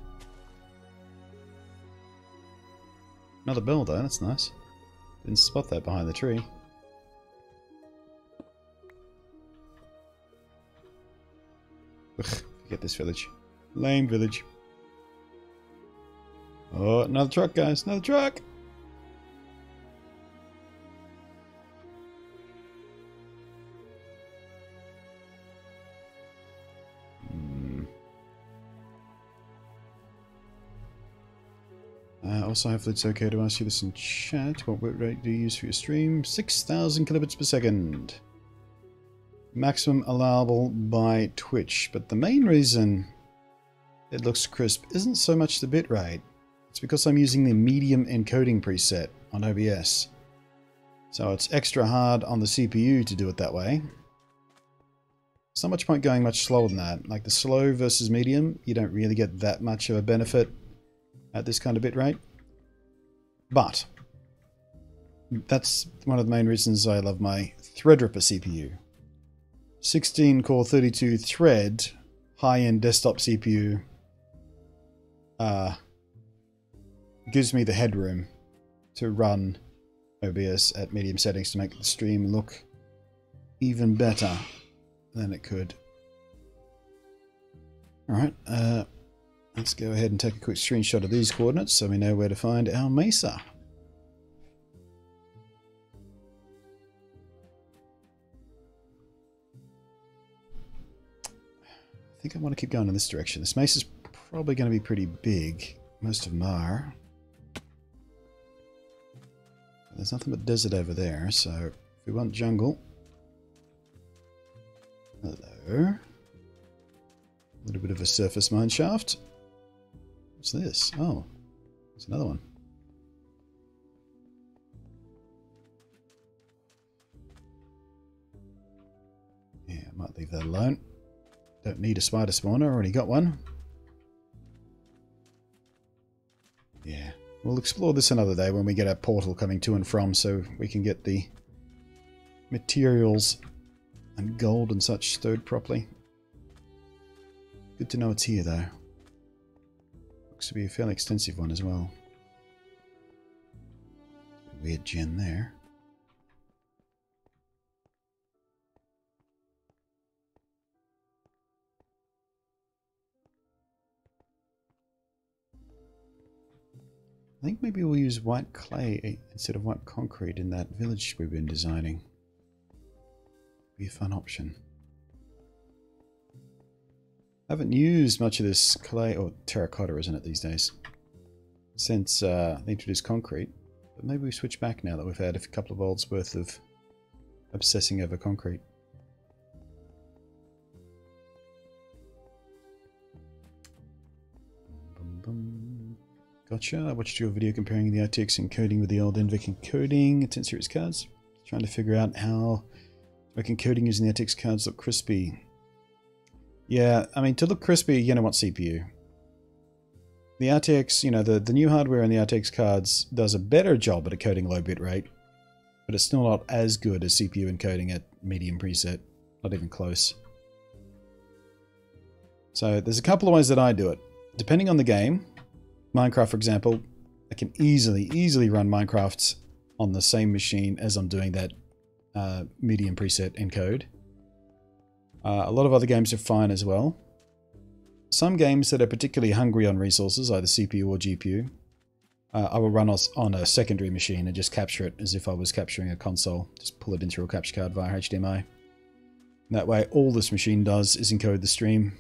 Another bell though, that's nice. Didn't spot that behind the tree. Ugh, forget this village. Lame village. Oh, another truck, guys. Another truck! Also, hopefully it's okay to ask you this in chat. What bitrate do you use for your stream? 6,000 kilobits per second. Maximum allowable by Twitch. But the main reason it looks crisp isn't so much the bitrate. It's because I'm using the medium encoding preset on OBS. So it's extra hard on the CPU to do it that way. There's not much point going much slower than that. Like the slow versus medium, you don't really get that much of a benefit at this kind of bitrate. But that's one of the main reasons I love my Threadripper CPU. 16 core 32 thread, high-end desktop CPU. Gives me the headroom to run OBS at medium settings to make the stream look even better than it could. Alright, let's go ahead and take a quick screenshot of these coordinates so we know where to find our mesa. I think I want to keep going in this direction. This mesa's probably going to be pretty big. Most of them are. There's nothing but desert over there, so if we want jungle... Hello. A little bit of a surface mine shaft. What's this? Oh, there's another one. Yeah, I might leave that alone. Don't need a spider spawner, already got one. Yeah, we'll explore this another day when we get our portal coming to and from so we can get the materials and gold and such stowed properly. Good to know it's here though. Looks to be a fairly extensive one as well. Weird gen there. I think maybe we'll use white clay instead of white concrete in that village we've been designing. Be a fun option. I haven't used much of this clay, or terracotta isn't it these days, since they introduced concrete. But maybe we switch back now that we've had a couple of volts worth of obsessing over concrete. Gotcha. I watched your video comparing the RTX encoding with the old NVIC encoding 10 series cards. Trying to figure out how to make encoding using the RTX cards look crispy. Yeah, I mean, to look crispy, you're going to want CPU. The RTX, you know, the new hardware in the RTX cards does a better job at encoding low bit rate, but it's still not as good as CPU encoding at medium preset. Not even close. So there's a couple of ways that I do it. Depending on the game, Minecraft, for example, I can easily run Minecraft on the same machine as I'm doing that medium preset encode. A lot of other games are fine as well. Some games that are particularly hungry on resources, either CPU or GPU, I will run on a secondary machine and just capture it as if I was capturing a console. Just pull it into a capture card via HDMI. That way, all this machine does is encode the stream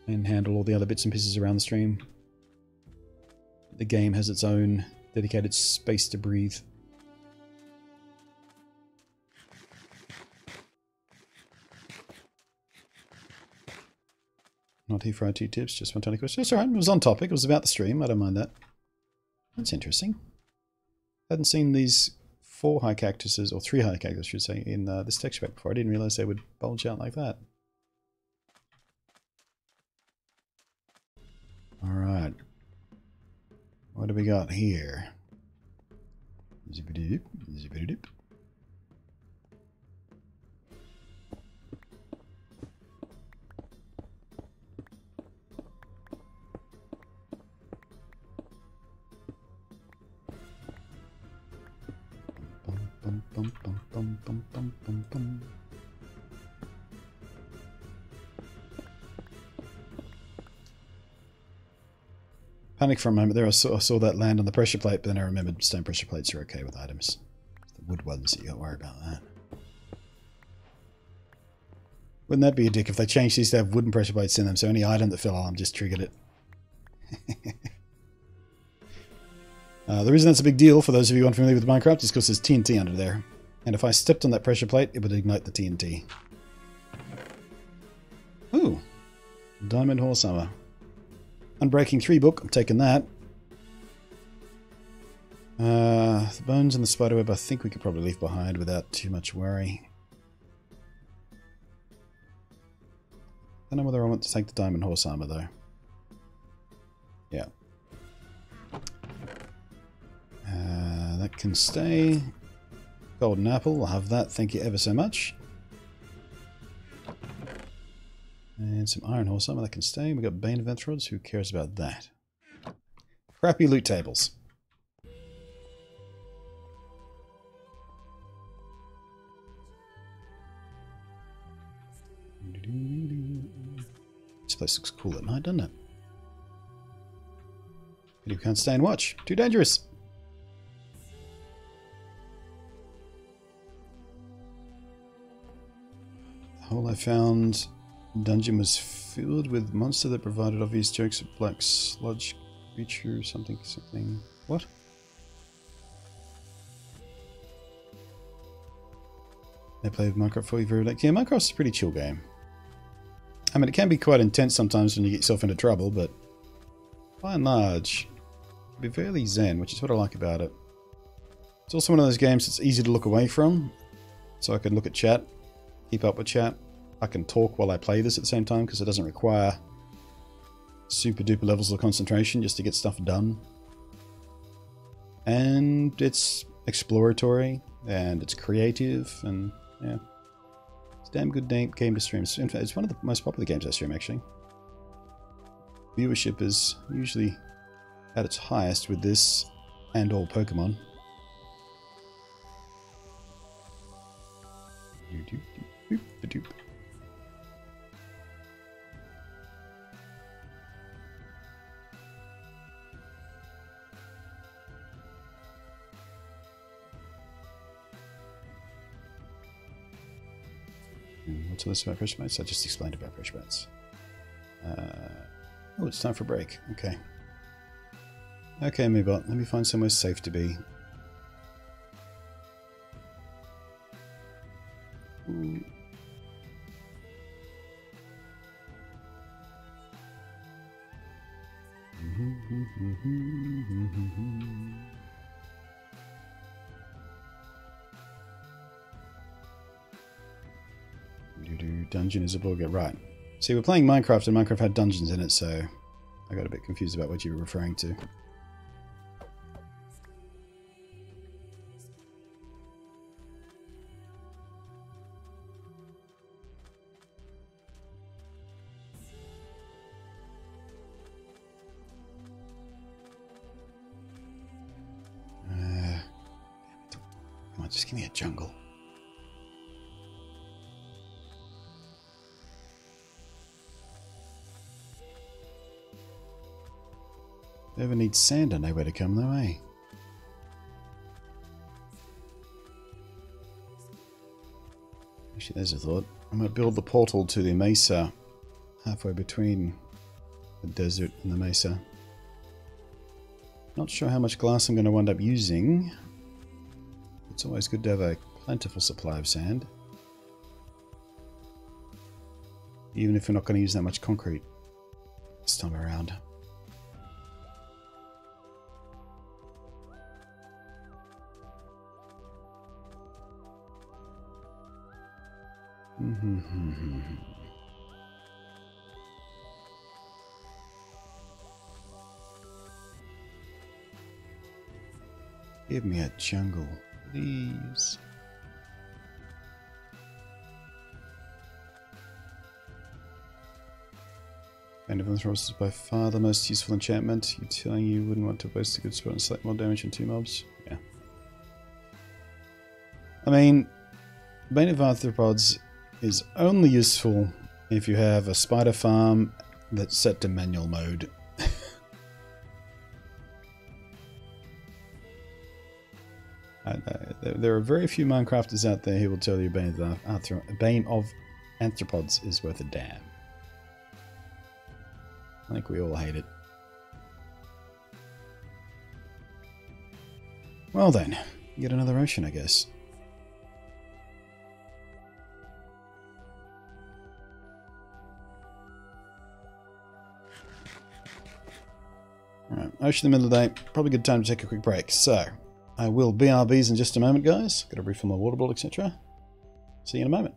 and handle all the other bits and pieces around the stream. The game has its own dedicated space to breathe. Not here for IT tips, just one tiny question. That's alright, it was on topic, it was about the stream, I don't mind that. That's interesting. Hadn't seen these 4 high cactuses, or 3 high cactuses I should say, in this texture pack before. I didn't realize they would bulge out like that. Alright. What do we got here? Zippity-dip, zippity-dip. Bum, bum, bum, bum, bum, bum, bum, bum. Panic for a moment there. I saw that land on the pressure plate, but then I remembered stone pressure plates are okay with items. It's the wood ones that you got to worry about that. Wouldn't that be a dick if they changed these to have wooden pressure plates in them, so any item that fell on just triggered it? The reason that's a big deal for those of you unfamiliar with Minecraft is because there's TNT under there. And if I stepped on that pressure plate, it would ignite the TNT. Ooh. Diamond Horse Armor. Unbreaking 3 book, I'm taking that. The bones and the spiderweb I think we could probably leave behind without too much worry. I don't know whether I want to take the Diamond Horse Armor though. Yeah. That can stay. Golden Apple, I'll have that, thank you ever so much. And some Iron Horse Armor, that can stay. We've got Bane of Anthropods, who cares about that? Crappy loot tables. This place looks cool at night, doesn't it? But you can't stay and watch. Too dangerous. The hole I found dungeon was filled with monster that provided obvious jokes of black sludge creature something. What? They played Minecraft for you very late. Yeah, Minecraft's a pretty chill game. I mean, it can be quite intense sometimes when you get yourself into trouble, but by and large, it can be fairly zen, which is what I like about it. It's also one of those games that's easy to look away from, so I can look at chat, keep up with chat. I can talk while I play this at the same time because it doesn't require super duper levels of concentration just to get stuff done. And it's exploratory, and it's creative, and yeah. It's a damn good game to stream. In fact, it's one of the most popular games I stream, actually. Viewership is usually at its highest with this and all Pokemon. What's all this about pressure plates? I just explained about pressure plates. Oh, it's time for a break. Okay. Okay, Moobot, let me find somewhere safe to be. Ooh. Dungeon is a bugger, right. See, we're playing Minecraft and Minecraft had dungeons in it, so I got a bit confused about what you were referring to. Come on, just give me a jungle. Never need sand, I know where to come though, eh? Actually, there's a thought. I'm going to build the portal to the mesa halfway between the desert and the mesa. Not sure how much glass I'm going to wind up using. It's always good to have a plentiful supply of sand. Even if we're not going to use that much concrete this time around. Give me a jungle, please. Bane of Anthropods is by far the most useful enchantment. You telling you wouldn't want to waste a good spot and select more damage on 2 mobs? Yeah. I mean, Bane of Arthropods is only useful if you have a spider farm that's set to manual mode. There are very few Minecrafters out there who will tell you Bane of Anthropods is worth a damn. I think we all hate it. Well then, yet another ocean, I guess. Alright, ocean in the middle of the day. Probably a good time to take a quick break. So, I will BRBs in just a moment, guys. Got to refill my water bottle, etc. See you in a moment.